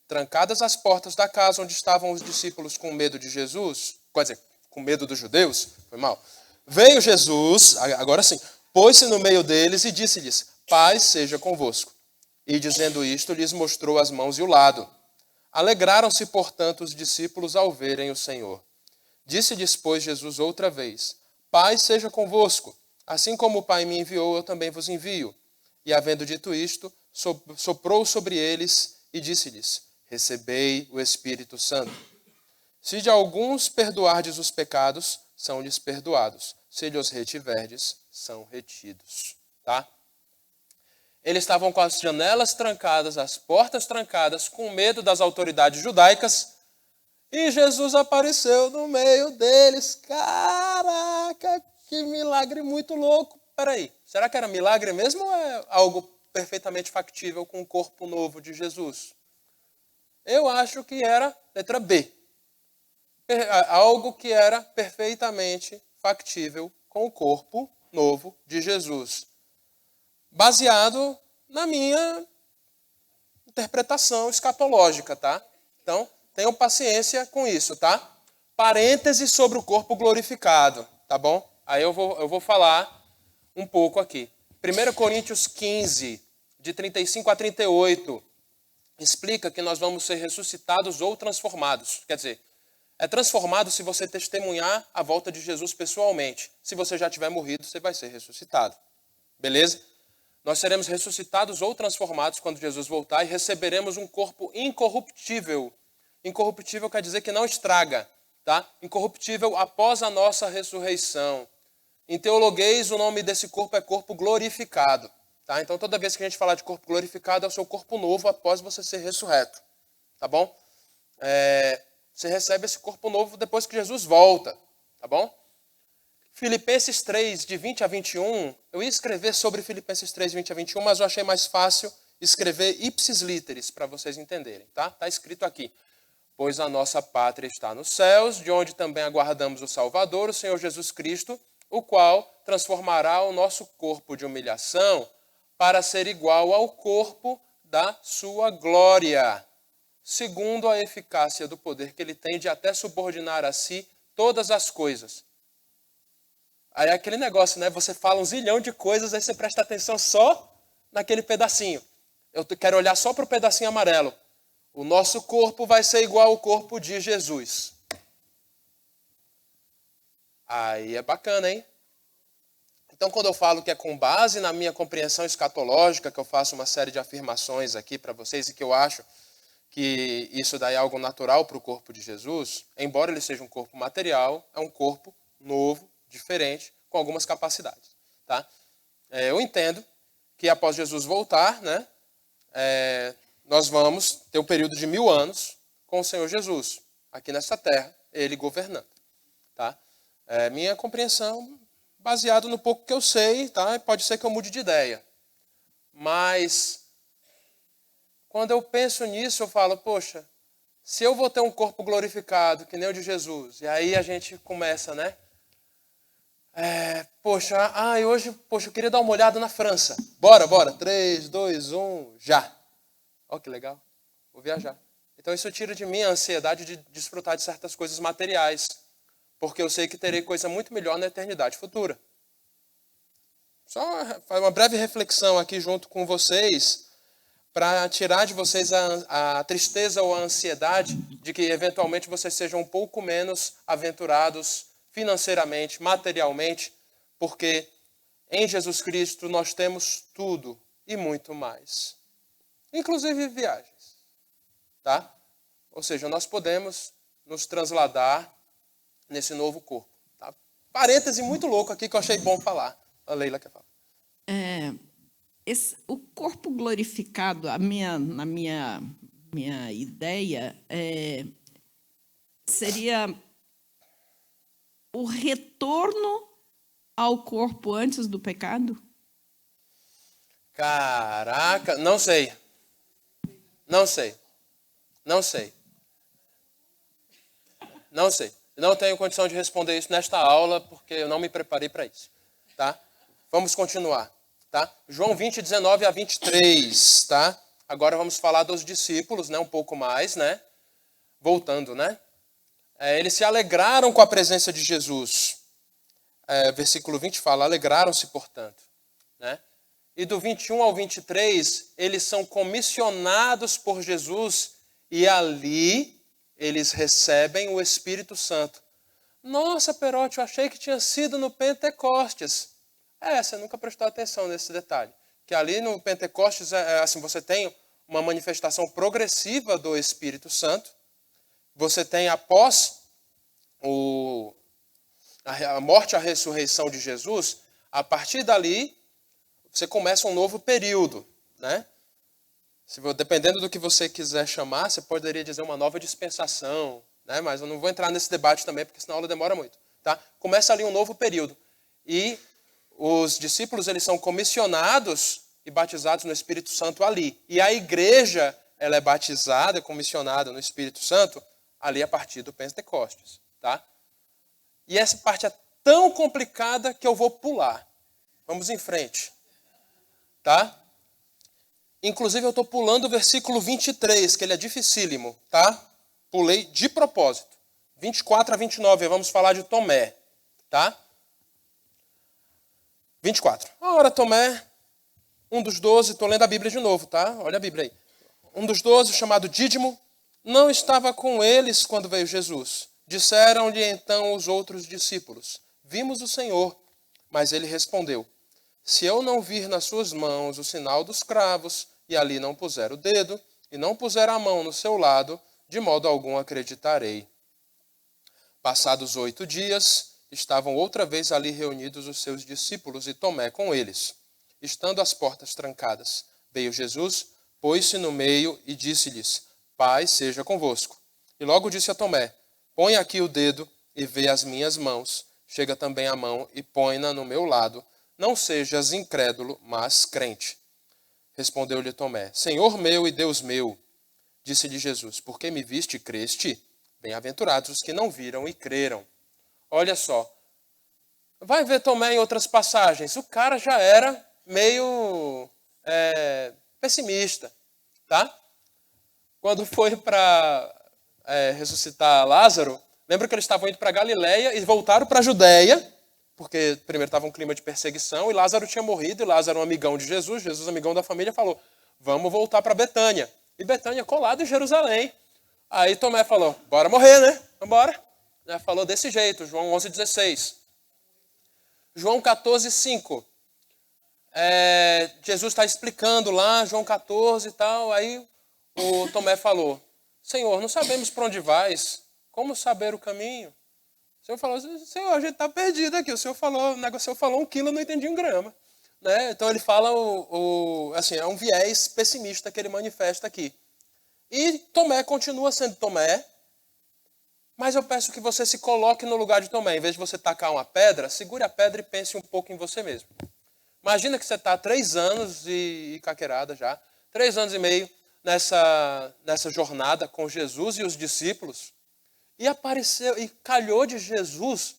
trancadas as portas da casa onde estavam os discípulos com medo de Jesus, quer dizer, com medo dos judeus, foi mal. Veio Jesus, agora sim, pôs-se no meio deles e disse-lhes, paz seja convosco. E dizendo isto, lhes mostrou as mãos e o lado. Alegraram-se, portanto, os discípulos ao verem o Senhor. Disse-lhes, pois, Jesus outra vez, paz seja convosco. Assim como o Pai me enviou, eu também vos envio. E havendo dito isto, soprou sobre eles e disse-lhes, recebei o Espírito Santo. Se de alguns perdoardes os pecados, são-lhes perdoados. Se lhes retiverdes, são retidos. Tá? Eles estavam com as janelas trancadas, as portas trancadas, com medo das autoridades judaicas, e Jesus apareceu no meio deles. Caraca, que milagre muito louco. Peraí, será que era milagre mesmo ou é algo perfeitamente factível com o corpo novo de Jesus? Eu acho que era letra B. Algo que era perfeitamente factível com o corpo novo de Jesus. Baseado na minha interpretação escatológica, tá? Então, tenham paciência com isso, tá? Parênteses sobre o corpo glorificado, tá bom? Aí eu vou falar um pouco aqui. 1 Coríntios 15, de 35 a 38, explica que nós vamos ser ressuscitados ou transformados. Quer dizer, é transformado se você testemunhar a volta de Jesus pessoalmente. Se você já tiver morrido, você vai ser ressuscitado. Beleza? Nós seremos ressuscitados ou transformados quando Jesus voltar e receberemos um corpo incorruptível. Incorruptível quer dizer que não estraga, tá? Incorruptível após a nossa ressurreição. Em teologuês, o nome desse corpo é corpo glorificado. Tá? Então, toda vez que a gente falar de corpo glorificado, é o seu corpo novo após você ser ressurreto. Tá bom? Você recebe esse corpo novo depois que Jesus volta. Tá bom? Filipenses 3, de 20 a 21, eu ia escrever sobre Filipenses 3, 20 a 21, mas eu achei mais fácil escrever ipsis literis, para vocês entenderem. Tá? Está escrito aqui. Pois a nossa pátria está nos céus, de onde também aguardamos o Salvador, o Senhor Jesus Cristo, o qual transformará o nosso corpo de humilhação para ser igual ao corpo da sua glória, segundo a eficácia do poder que ele tem de até subordinar a si todas as coisas. Aí é aquele negócio, né? Você fala um zilhão de coisas, aí você presta atenção só naquele pedacinho. Eu quero olhar só para o pedacinho amarelo. O nosso corpo vai ser igual ao corpo de Jesus. Aí é bacana, hein? Então, quando eu falo que é com base na minha compreensão escatológica, que eu faço uma série de afirmações aqui para vocês e que eu acho que isso daí é algo natural para o corpo de Jesus, embora ele seja um corpo material, é um corpo novo, diferente, com algumas capacidades. Tá? Eu entendo que após Jesus voltar, né, nós vamos ter um período de 1000 anos com o Senhor Jesus, aqui nessa terra, ele governando. Tá? Minha compreensão, baseado no pouco que eu sei, tá? Pode ser que eu mude de ideia. Mas, quando eu penso nisso, eu falo, poxa, se eu vou ter um corpo glorificado, que nem o de Jesus, e aí a gente começa, né? Hoje, eu queria dar uma olhada na França. Bora. 3, 2, 1, já. Ó, que legal. Vou viajar. Então isso tira de mim a ansiedade de desfrutar de certas coisas materiais. Porque eu sei que terei coisa muito melhor na eternidade futura. Só uma breve reflexão aqui junto com vocês, para tirar de vocês a tristeza ou a ansiedade de que eventualmente vocês sejam um pouco menos aventurados financeiramente, materialmente, porque em Jesus Cristo nós temos tudo e muito mais. Inclusive viagens. Tá? Ou seja, nós podemos nos transladar nesse novo corpo. Tá? Parêntese muito louco aqui que eu achei bom falar. A Leila quer falar. O corpo glorificado, na minha ideia, seria o retorno ao corpo antes do pecado? Caraca, não sei. Não sei. Não tenho condição de responder isso nesta aula, porque eu não me preparei para isso. Tá? Vamos continuar. Tá? João 20, 19 a 23. Tá? Agora vamos falar dos discípulos, né? Um pouco mais. Né? Voltando, né? Eles se alegraram com a presença de Jesus. Versículo 20 fala, alegraram-se, portanto. Né? E do 21 ao 23, eles são comissionados por Jesus e ali eles recebem o Espírito Santo. Nossa, Perotti, eu achei que tinha sido no Pentecostes. Você nunca prestou atenção nesse detalhe. Que ali no Pentecostes, assim, você tem uma manifestação progressiva do Espírito Santo. Você tem, após a morte e a ressurreição de Jesus, a partir dali, você começa um novo período, né? Dependendo do que você quiser chamar, você poderia dizer uma nova dispensação, né? Mas eu não vou entrar nesse debate também, porque senão a aula demora muito. Tá? Começa ali um novo período. E os discípulos eles são comissionados e batizados no Espírito Santo ali. E a igreja ela é batizada, comissionada no Espírito Santo ali a partir do Pentecostes. Tá? E essa parte é tão complicada que eu vou pular. Vamos em frente. Tá? Inclusive, eu estou pulando o versículo 23, que ele é dificílimo, tá? Pulei de propósito. 24 a 29, vamos falar de Tomé, tá? 24. Ora, Tomé, um dos 12, estou lendo a Bíblia de novo, tá? Olha a Bíblia aí. Um dos 12, chamado Dídimo, não estava com eles quando veio Jesus. Disseram-lhe então os outros discípulos, vimos o Senhor. Mas ele respondeu, se eu não vir nas suas mãos o sinal dos cravos, e ali não puser o dedo, e não puser a mão no seu lado, de modo algum acreditarei. Passados 8 dias, estavam outra vez ali reunidos os seus discípulos e Tomé com eles. Estando as portas trancadas, veio Jesus, pôs-se no meio e disse-lhes: Paz seja convosco. E logo disse a Tomé: Põe aqui o dedo e vê as minhas mãos. Chega também a mão e põe-na no meu lado. Não sejas incrédulo, mas crente. Respondeu-lhe Tomé: Senhor meu e Deus meu. Disse-lhe Jesus: Por que me viste e creste? Bem-aventurados os que não viram e creram. Olha só. Vai ver Tomé em outras passagens. O cara já era meio pessimista, tá? Quando foi para ressuscitar Lázaro, lembra que eles estavam indo para Galileia e voltaram para a Judéia, porque primeiro estava um clima de perseguição e Lázaro tinha morrido, e Lázaro, um amigão de Jesus, amigão da família, falou: vamos voltar para Betânia. E Betânia colado em Jerusalém. Aí Tomé falou: bora morrer, né? Vambora. Falou desse jeito, João 11,16. João 14,5. Jesus está explicando lá, João 14 e tal. Aí o Tomé falou: Senhor, não sabemos para onde vais. Como saber o caminho? O Senhor falou: Senhor, a gente está perdido aqui. O Senhor falou 1 quilo, eu não entendi 1 grama. Né? Então ele fala, assim, é um viés pessimista que ele manifesta aqui. E Tomé continua sendo Tomé, mas eu peço que você se coloque no lugar de Tomé. Em vez de você tacar uma pedra, segure a pedra e pense um pouco em você mesmo. Imagina que você está há 3 anos e caquerada já, 3 anos e meio nessa jornada com Jesus e os discípulos, e apareceu, e calhou de Jesus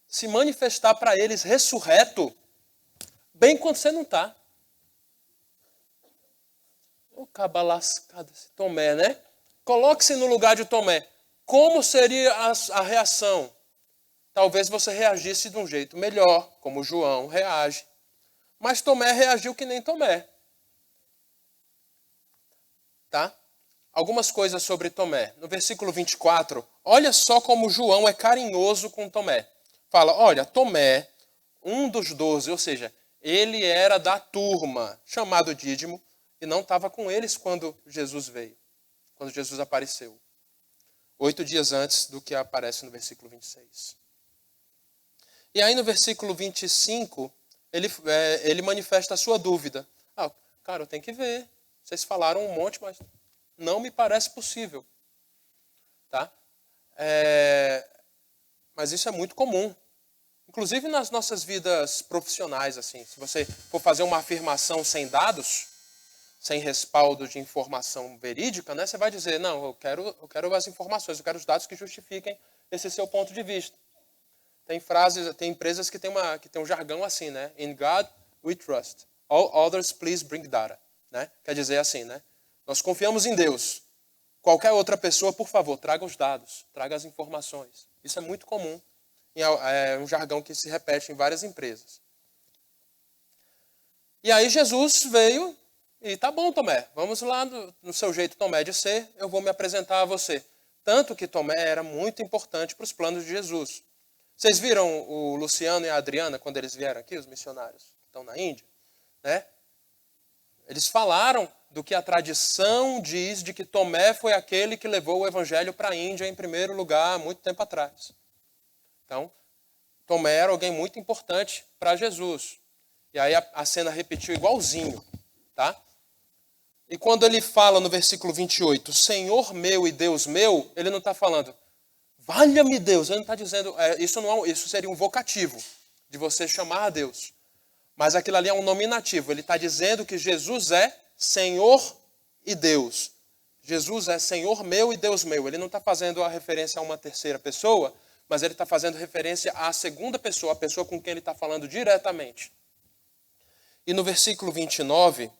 se manifestar para eles ressurreto, bem quando você não está. O caba lascado esse Tomé, né? Coloque-se no lugar de Tomé. Como seria a reação? Talvez você reagisse de um jeito melhor, como João reage. Mas Tomé reagiu que nem Tomé. Tá? Algumas coisas sobre Tomé. No versículo 24, olha só como João é carinhoso com Tomé. Fala: olha, Tomé, um dos 12, ou seja, ele era da turma, chamado Dídimo, e não estava com eles quando Jesus veio, quando Jesus apareceu. 8 dias antes do que aparece no versículo 26. E aí no versículo 25, ele manifesta a sua dúvida. Cara, eu tenho que ver. Vocês falaram um monte, mas não me parece possível. Tá? Mas isso é muito comum. Inclusive nas nossas vidas profissionais, assim. Se você for fazer uma afirmação sem dados, sem respaldo de informação verídica, né, você vai dizer: não, eu quero as informações, eu quero os dados que justifiquem esse seu ponto de vista. Tem empresas que tem um jargão assim, né? In God we trust. All others please bring data. Né? Quer dizer assim, né? Nós confiamos em Deus. Qualquer outra pessoa, por favor, traga os dados, traga as informações. Isso é muito comum. É um jargão que se repete em várias empresas. E aí Jesus veio e: tá bom, Tomé, vamos lá no seu jeito Tomé de ser, eu vou me apresentar a você. Tanto que Tomé era muito importante para os planos de Jesus. Vocês viram o Luciano e a Adriana quando eles vieram aqui, os missionários que estão na Índia? Né? Eles falaram do que a tradição diz de que Tomé foi aquele que levou o evangelho para a Índia em primeiro lugar há muito tempo atrás. Então, Tomé era alguém muito importante para Jesus. E aí a cena repetiu igualzinho. Tá? E quando ele fala no versículo 28, Senhor meu e Deus meu, ele não está falando: valha-me Deus. Ele não está dizendo, isso seria um vocativo de você chamar a Deus. Mas aquilo ali é um nominativo. Ele está dizendo que Jesus é Senhor e Deus. Jesus é Senhor meu e Deus meu. Ele não está fazendo a referência a uma terceira pessoa, mas ele está fazendo referência à segunda pessoa, a pessoa com quem ele está falando diretamente. E no versículo 29,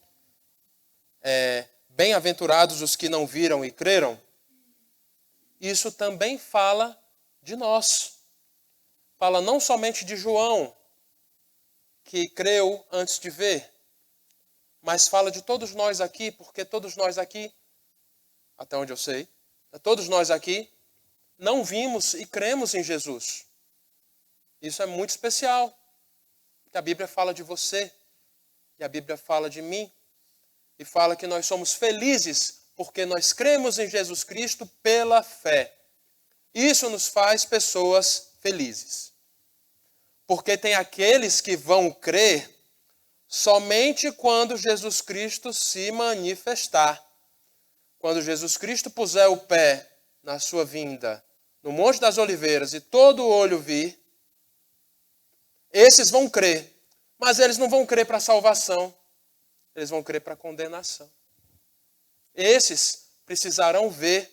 bem-aventurados os que não viram e creram, isso também fala de nós. Fala não somente de João, que creu antes de ver, mas fala de todos nós aqui, porque todos nós aqui, até onde eu sei, todos nós aqui não vimos e cremos em Jesus. Isso é muito especial, porque a Bíblia fala de você, e a Bíblia fala de mim, e fala que nós somos felizes porque nós cremos em Jesus Cristo pela fé. Isso nos faz pessoas felizes. Porque tem aqueles que vão crer somente quando Jesus Cristo se manifestar. Quando Jesus Cristo puser o pé na sua vinda, no Monte das Oliveiras, e todo olho vir, esses vão crer. Mas eles não vão crer para a salvação. Eles vão crer para a condenação. Esses precisarão ver,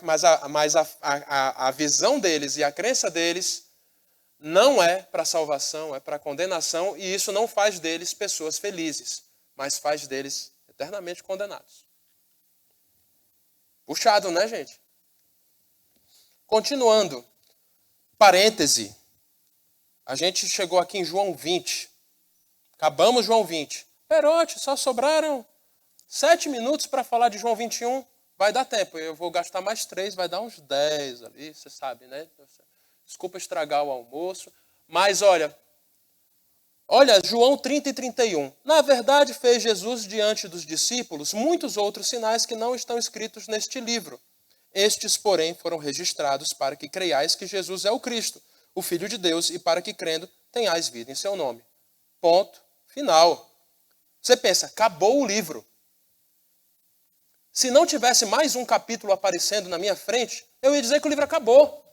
mas a visão deles e a crença deles não é para salvação, é para condenação, e isso não faz deles pessoas felizes, mas faz deles eternamente condenados. Puxado, né, gente? Continuando, parêntese. A gente chegou aqui em João 20. Acabamos João 20. Perote, só sobraram 7 minutos para falar de João 21. Vai dar tempo. Eu vou gastar mais 3, vai dar uns 10 ali, você sabe, né? Desculpa estragar o almoço. Mas olha, João 30 e 31. Na verdade, fez Jesus diante dos discípulos muitos outros sinais que não estão escritos neste livro. Estes, porém, foram registrados para que creiais que Jesus é o Cristo, o Filho de Deus, e para que, crendo, tenhais vida em seu nome. Ponto final. Você pensa, acabou o livro. Se não tivesse mais um capítulo aparecendo na minha frente, eu ia dizer que o livro acabou.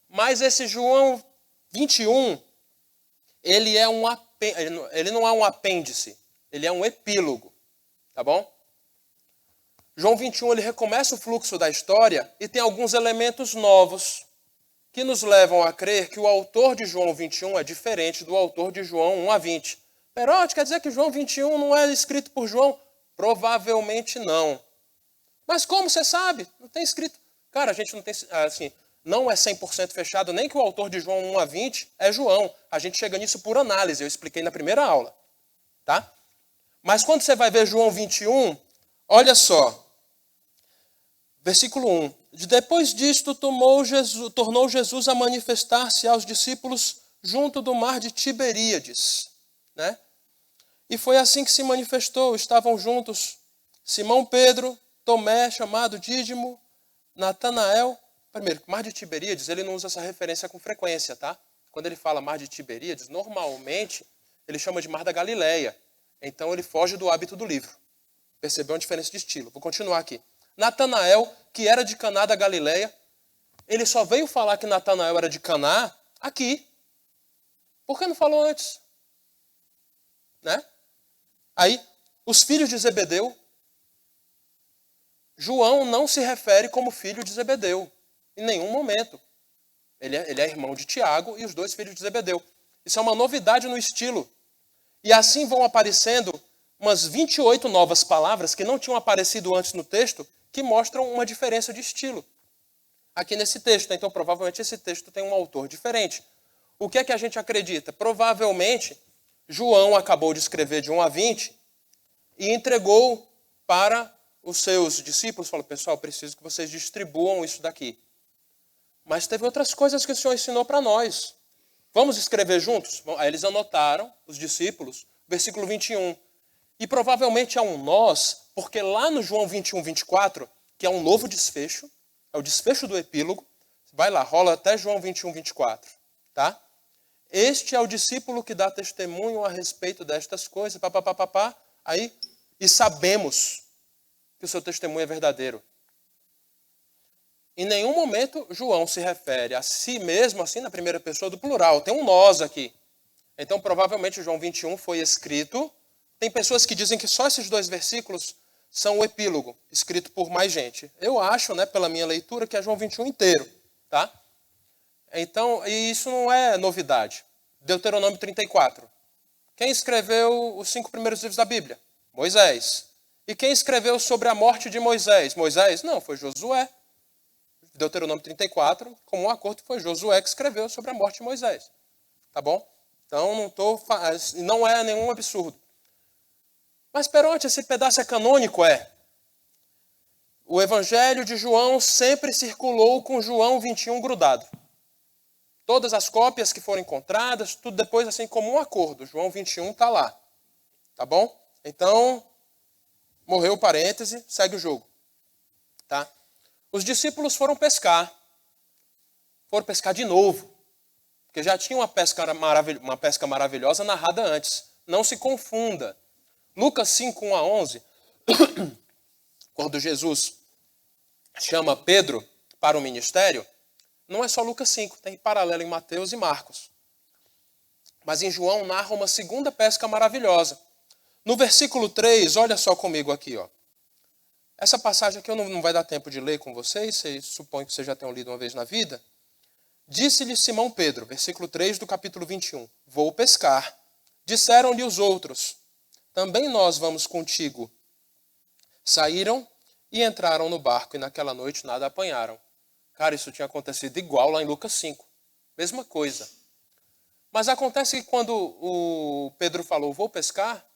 Mas esse João 21, ele não é um apêndice, ele é um epílogo, tá bom? João 21, ele recomeça o fluxo da história e tem alguns elementos novos que nos levam a crer que o autor de João 21 é diferente do autor de João 1 a 20. Perote, quer dizer que João 21 não é escrito por João? Provavelmente não. Mas como você sabe? Não tem escrito. Cara, a gente não tem, assim, não é 100% fechado, nem que o autor de João 1 a 20 é João. A gente chega nisso por análise, eu expliquei na primeira aula. Tá? Mas quando você vai ver João 21, olha só. Versículo 1. Depois disto, tornou Jesus a manifestar-se aos discípulos junto do mar de Tiberíades. Né? E foi assim que se manifestou. Estavam juntos Simão Pedro, Tomé, chamado Dídimo, Natanael. Primeiro, mar de Tiberíades, ele não usa essa referência com frequência, tá? Quando ele fala mar de Tiberíades, normalmente ele chama de mar da Galileia. Então ele foge do hábito do livro. Percebeu uma diferença de estilo? Vou continuar aqui. Natanael, que era de Caná da Galileia, ele só veio falar que Natanael era de Caná aqui. Por que não falou antes? Né? Aí, os filhos de Zebedeu. João não se refere como filho de Zebedeu, em nenhum momento. Ele é irmão de Tiago e os 2 filhos de Zebedeu. Isso é uma novidade no estilo. E assim vão aparecendo umas 28 novas palavras que não tinham aparecido antes no texto, que mostram uma diferença de estilo aqui nesse texto. Então, provavelmente, esse texto tem um autor diferente. O que é que a gente acredita? Provavelmente, João acabou de escrever de 1 a 20 e entregou para os seus discípulos. Falou, pessoal, preciso que vocês distribuam isso daqui. Mas teve outras coisas que o Senhor ensinou para nós. Vamos escrever juntos? Aí eles anotaram, os discípulos, versículo 21. E provavelmente é um nós, porque lá no João 21, 24, que é um novo desfecho, é o desfecho do epílogo, vai lá, rola até João 21, 24, tá? Este é o discípulo que dá testemunho a respeito destas coisas, aí, e sabemos que o seu testemunho é verdadeiro. Em nenhum momento João se refere a si mesmo, assim, na primeira pessoa do plural, tem um nós aqui. Então, provavelmente, João 21 foi escrito. Tem pessoas que dizem que só esses 2 versículos são o epílogo, escrito por mais gente. Eu acho, né, pela minha leitura, que é João 21 inteiro. Tá? Então, e isso não é novidade. Deuteronômio 34. Quem escreveu os 5 primeiros livros da Bíblia? Moisés. E quem escreveu sobre a morte de Moisés? Moisés? Não, foi Josué. Deuteronômio 34, como um acordo, foi Josué que escreveu sobre a morte de Moisés. Tá bom? Então, não é nenhum absurdo. Mas, Perote, esse pedaço é canônico? É. O Evangelho de João sempre circulou com João 21 grudado. Todas as cópias que foram encontradas, tudo depois assim como um acordo. João 21 está lá. Tá bom? Então, morreu o parêntese, segue o jogo. Tá? Os discípulos foram pescar. Foram pescar de novo. Porque já tinha uma pesca maravilhosa narrada antes. Não se confunda. Lucas 5, 1 a 11, quando Jesus chama Pedro para o ministério, não é só Lucas 5, tem paralelo em Mateus e Marcos. Mas em João narra uma segunda pesca maravilhosa. No versículo 3, olha só comigo aqui, ó. Essa passagem aqui eu não vai dar tempo de ler com vocês, suponho que vocês já tenham lido uma vez na vida. Disse-lhe Simão Pedro, versículo 3 do capítulo 21, vou pescar. Disseram-lhe os outros, também nós vamos contigo. Saíram e entraram no barco e naquela noite nada apanharam. Cara, isso tinha acontecido igual lá em Lucas 5. Mesma coisa. Mas acontece que quando o Pedro falou, vou pescar,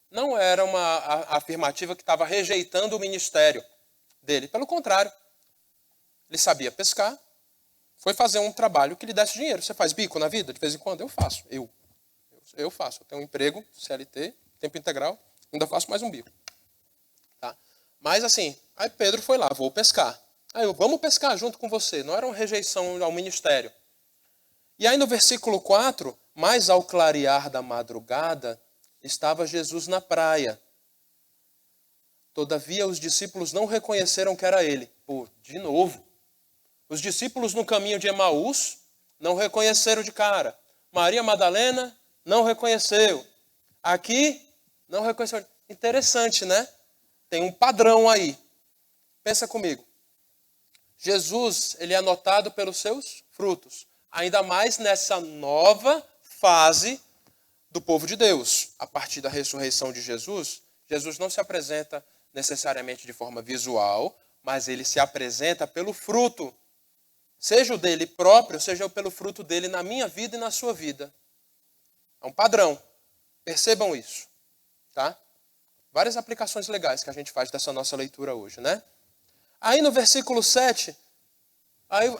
não era uma afirmativa que estava rejeitando o ministério dele. Pelo contrário, ele sabia pescar, foi fazer um trabalho que lhe desse dinheiro. Você faz bico na vida? De vez em quando? Eu faço. Eu faço. Eu tenho um emprego, CLT, tempo integral, ainda faço mais um bico. Tá? Mas assim, aí Pedro foi lá, vou pescar. Aí eu, vamos pescar junto com você. Não era uma rejeição ao ministério. E aí no versículo 4, mas ao clarear da madrugada, estava Jesus na praia. Todavia os discípulos não reconheceram que era ele. Pô, de novo. Os discípulos no caminho de Emaús não reconheceram de cara. Maria Madalena não reconheceu. Aqui não reconheceu. Interessante, né? Tem um padrão aí. Pensa comigo. Jesus, ele é notado pelos seus frutos. Ainda mais nessa nova fase do povo de Deus. A partir da ressurreição de Jesus, Jesus não se apresenta necessariamente de forma visual, mas ele se apresenta pelo fruto. Seja o dele próprio, seja pelo fruto dele na minha vida e na sua vida. É um padrão. Percebam isso. Tá? Várias aplicações legais que a gente faz dessa nossa leitura hoje, né? Aí no versículo 7,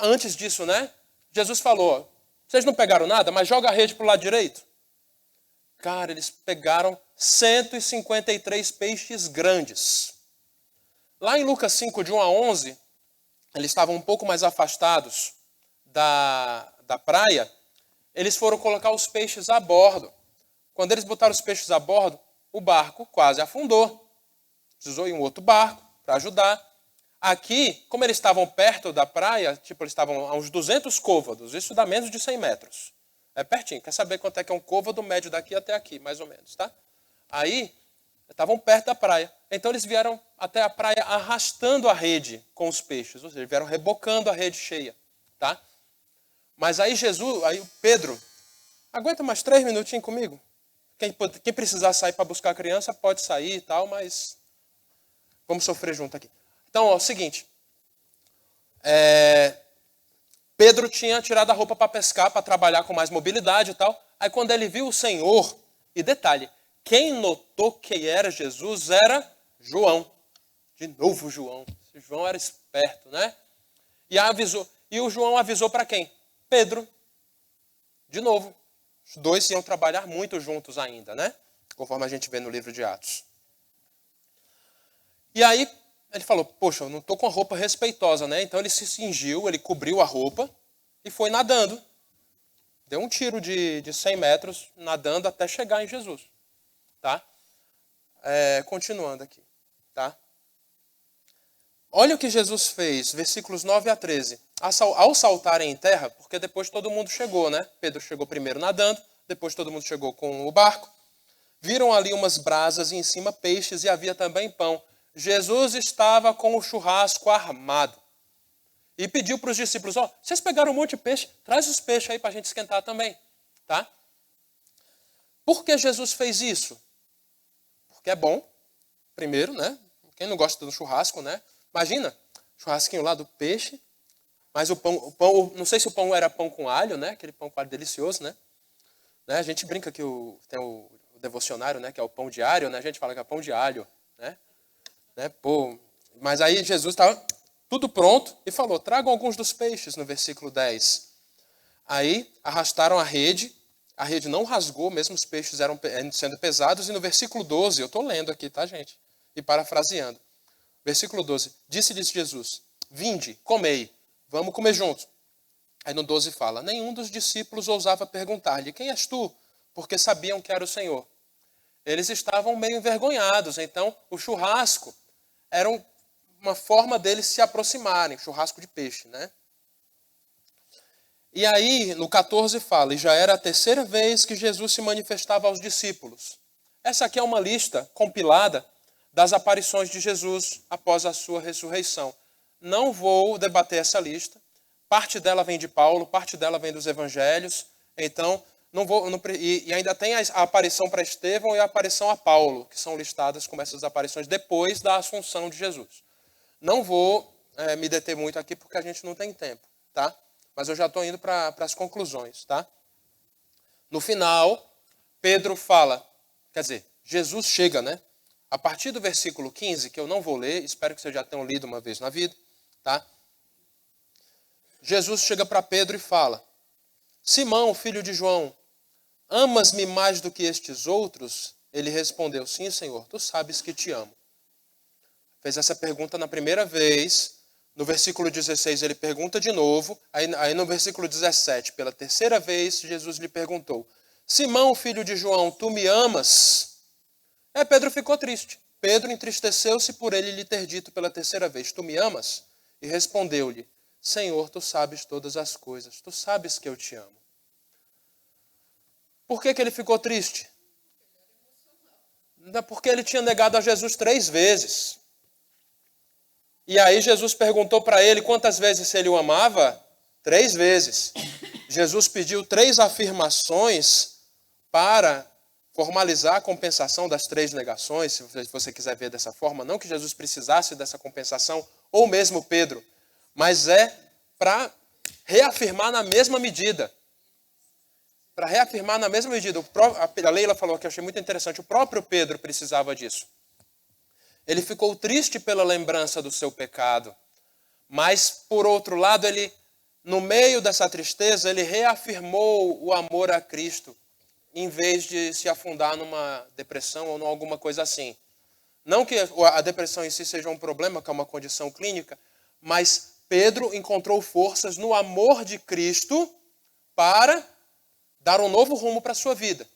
antes disso, né? Jesus falou, vocês não pegaram nada, mas joga a rede para o lado direito. Cara, eles pegaram 153 peixes grandes. Lá em Lucas 5, de 1 a 11, eles estavam um pouco mais afastados da praia, eles foram colocar os peixes a bordo. Quando eles botaram os peixes a bordo, o barco quase afundou. Precisou ir um outro barco para ajudar. Aqui, como eles estavam perto da praia, tipo, eles estavam a uns 200 côvados, isso dá menos de 100 metros. É pertinho. Quer saber quanto é que é um côvado médio daqui até aqui, mais ou menos, tá? Aí, estavam perto da praia. Então, eles vieram até a praia arrastando a rede com os peixes, ou seja, vieram rebocando a rede cheia, tá? Mas aí aí Pedro, aguenta mais 3 minutinhos comigo? Quem precisar sair para buscar a criança pode sair e tal, mas vamos sofrer junto aqui. Então, ó, o seguinte. Pedro tinha tirado a roupa para pescar, para trabalhar com mais mobilidade e tal. Aí quando ele viu o Senhor, e detalhe, quem notou que era Jesus era João. De novo João. João era esperto, né? E o João avisou para quem? Pedro. De novo. Os dois iam trabalhar muito juntos ainda, né? Conforme a gente vê no livro de Atos. E aí ele falou, poxa, eu não estou com a roupa respeitosa, né? Então ele se cingiu, ele cobriu a roupa e foi nadando. Deu um tiro de 100 metros nadando até chegar em Jesus. Tá? Continuando aqui. Tá? Olha o que Jesus fez, versículos 9 a 13. Ao saltarem em terra, porque depois todo mundo chegou, né? Pedro chegou primeiro nadando, depois todo mundo chegou com o barco. Viram ali umas brasas e em cima peixes e havia também pão. Jesus estava com o churrasco armado. E pediu para os discípulos, vocês pegaram um monte de peixe, traz os peixes aí para a gente esquentar também. Tá? Por que Jesus fez isso? Porque é bom, primeiro, né? Quem não gosta do churrasco, né? Imagina, churrasquinho lá do peixe, mas o pão, não sei se o pão era pão com alho, né? Aquele pão com alho delicioso, né? A gente brinca que tem o devocionário, né? Que é o pão diário, né? A gente fala que é pão de alho, né? Pô, mas aí Jesus estava tudo pronto e falou, tragam alguns dos peixes no versículo 10. Aí arrastaram a rede não rasgou, mesmo os peixes eram sendo pesados, e no versículo 12, eu estou lendo aqui, tá gente? E parafraseando. Versículo 12, disse-lhes Jesus, vinde, comei, vamos comer juntos. Aí no 12 fala, nenhum dos discípulos ousava perguntar-lhe, quem és tu? Porque sabiam que era o Senhor. Eles estavam meio envergonhados, então o churrasco era uma forma deles se aproximarem, churrasco de peixe, né? E aí, no 14 fala, e já era a terceira vez que Jesus se manifestava aos discípulos. Essa aqui é uma lista compilada das aparições de Jesus após a sua ressurreição. Não vou debater essa lista. Parte dela vem de Paulo, parte dela vem dos evangelhos. Então, e ainda tem a aparição para Estevão e a aparição a Paulo, que são listadas como essas aparições depois da assunção de Jesus. Não vou me deter muito aqui porque a gente não tem tempo, tá? Mas eu já estou indo para as conclusões, tá? No final, Pedro fala, quer dizer, Jesus chega, né? A partir do versículo 15, que eu não vou ler, espero que vocês já tenham lido uma vez na vida, tá? Jesus chega para Pedro e fala, Simão, filho de João, amas-me mais do que estes outros? Ele respondeu, sim, Senhor, tu sabes que te amo. Fez essa pergunta na primeira vez. No versículo 16 ele pergunta de novo. Aí no versículo 17, pela terceira vez, Jesus lhe perguntou, Simão, filho de João, tu me amas? Pedro ficou triste. Pedro entristeceu-se por ele lhe ter dito pela terceira vez, tu me amas? E respondeu-lhe, Senhor, tu sabes todas as coisas, tu sabes que eu te amo. Por que ele ficou triste? Porque ele tinha negado a Jesus 3 vezes. E aí Jesus perguntou para ele quantas vezes ele o amava? 3 vezes. Jesus pediu 3 afirmações para formalizar a compensação das 3 negações, se você quiser ver dessa forma. Não que Jesus precisasse dessa compensação, ou mesmo Pedro, mas para reafirmar na mesma medida. Para reafirmar na mesma medida. A Leila falou que eu achei muito interessante, o próprio Pedro precisava disso. Ele ficou triste pela lembrança do seu pecado, mas, por outro lado, ele, no meio dessa tristeza, ele reafirmou o amor a Cristo, em vez de se afundar numa depressão ou em alguma coisa assim. Não que a depressão em si seja um problema, que é uma condição clínica, mas Pedro encontrou forças no amor de Cristo para dar um novo rumo para a sua vida.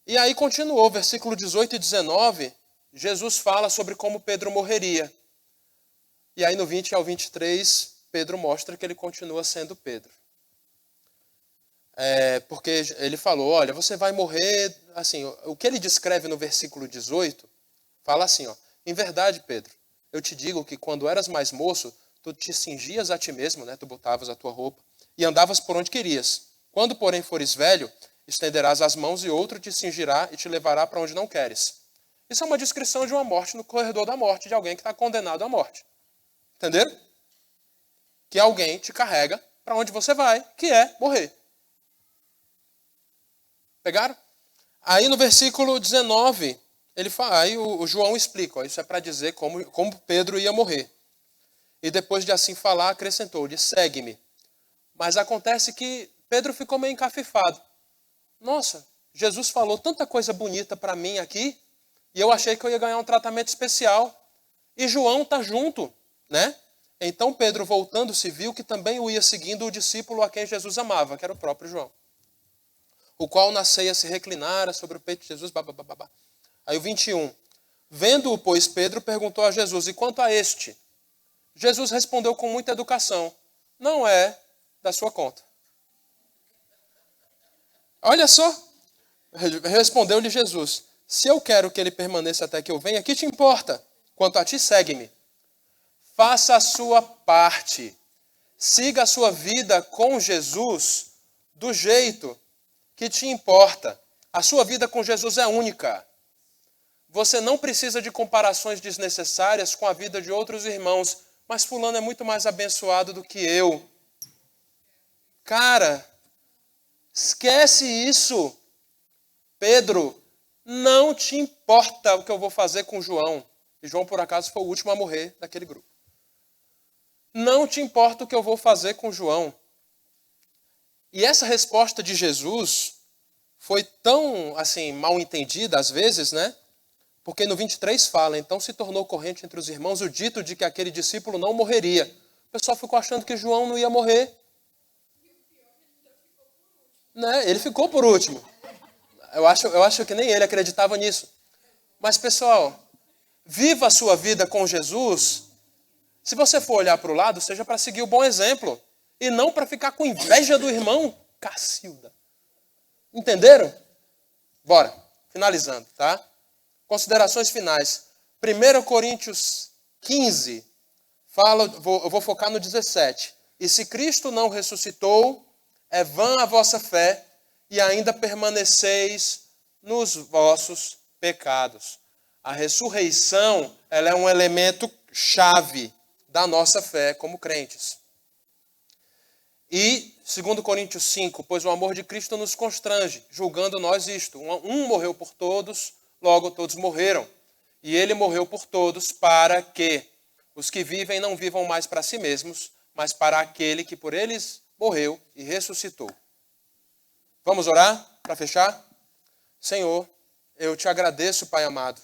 E aí continuou, versículo 18 e 19, Jesus fala sobre como Pedro morreria. E aí no 20 ao 23, Pedro mostra que ele continua sendo Pedro. Porque ele falou, olha, você vai morrer, assim, o que ele descreve no versículo 18, fala assim, ó, em verdade, Pedro, eu te digo que quando eras mais moço, tu te cingias a ti mesmo, né, tu botavas a tua roupa, e andavas por onde querias. Quando, porém, fores velho, estenderás as mãos e outro te cingirá e te levará para onde não queres. Isso é uma descrição de uma morte no corredor da morte, de alguém que está condenado à morte. Entenderam? Que alguém te carrega para onde você vai, que é morrer. Pegaram? Aí no versículo 19, ele fala, aí o João explica, ó, isso é para dizer como Pedro ia morrer. E depois de assim falar, acrescentou-lhe, segue-me. Mas acontece que Pedro ficou meio encafifado. Nossa, Jesus falou tanta coisa bonita para mim aqui, e eu achei que eu ia ganhar um tratamento especial. E João está junto, né? Então Pedro, voltando-se, viu que também o ia seguindo o discípulo a quem Jesus amava, que era o próprio João. O qual na ceia se reclinara sobre o peito de Jesus. Babá. Aí o 21. Vendo-o, pois, Pedro perguntou a Jesus, e quanto a este? Jesus respondeu com muita educação, não é da sua conta. Olha só, respondeu-lhe Jesus, se eu quero que ele permaneça até que eu venha, que te importa? Quanto a ti, segue-me. Faça a sua parte. Siga a sua vida com Jesus do jeito que te importa. A sua vida com Jesus é única. Você não precisa de comparações desnecessárias com a vida de outros irmãos, mas fulano é muito mais abençoado do que eu. Cara, esquece isso. Pedro, não te importa o que eu vou fazer com João. E João, por acaso, foi o último a morrer daquele grupo. Não te importa o que eu vou fazer com João. E essa resposta de Jesus foi tão, assim, mal entendida às vezes, né? Porque no 23 fala, então se tornou corrente entre os irmãos o dito de que aquele discípulo não morreria. O pessoal ficou achando que João não ia morrer. Né? Ele ficou por último. Eu acho que nem ele acreditava nisso. Mas, pessoal, viva a sua vida com Jesus. Se você for olhar para o lado, seja para seguir o bom exemplo. E não para ficar com inveja do irmão Cacilda. Entenderam? Bora, finalizando, tá? Considerações finais. 1 Coríntios 15, eu vou focar no 17. E se Cristo não ressuscitou, é vã a vossa fé e ainda permaneceis nos vossos pecados. A ressurreição, ela é um elemento chave da nossa fé como crentes. E 2 Coríntios 5, pois o amor de Cristo nos constrange, julgando nós isto. Um morreu por todos, logo todos morreram. E ele morreu por todos para que os que vivem não vivam mais para si mesmos, mas para aquele que por eles morreu e ressuscitou. Vamos orar para fechar? Senhor, eu te agradeço, Pai amado,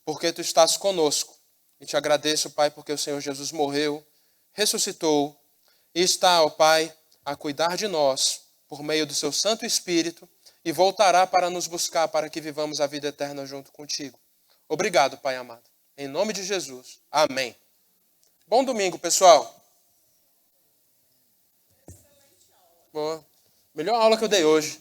porque tu estás conosco. E te agradeço, Pai, porque o Senhor Jesus morreu, ressuscitou e está, ó Pai, a cuidar de nós por meio do seu Santo Espírito e voltará para nos buscar para que vivamos a vida eterna junto contigo. Obrigado, Pai amado. Em nome de Jesus. Amém. Bom domingo, pessoal. Boa. Melhor aula que eu dei hoje.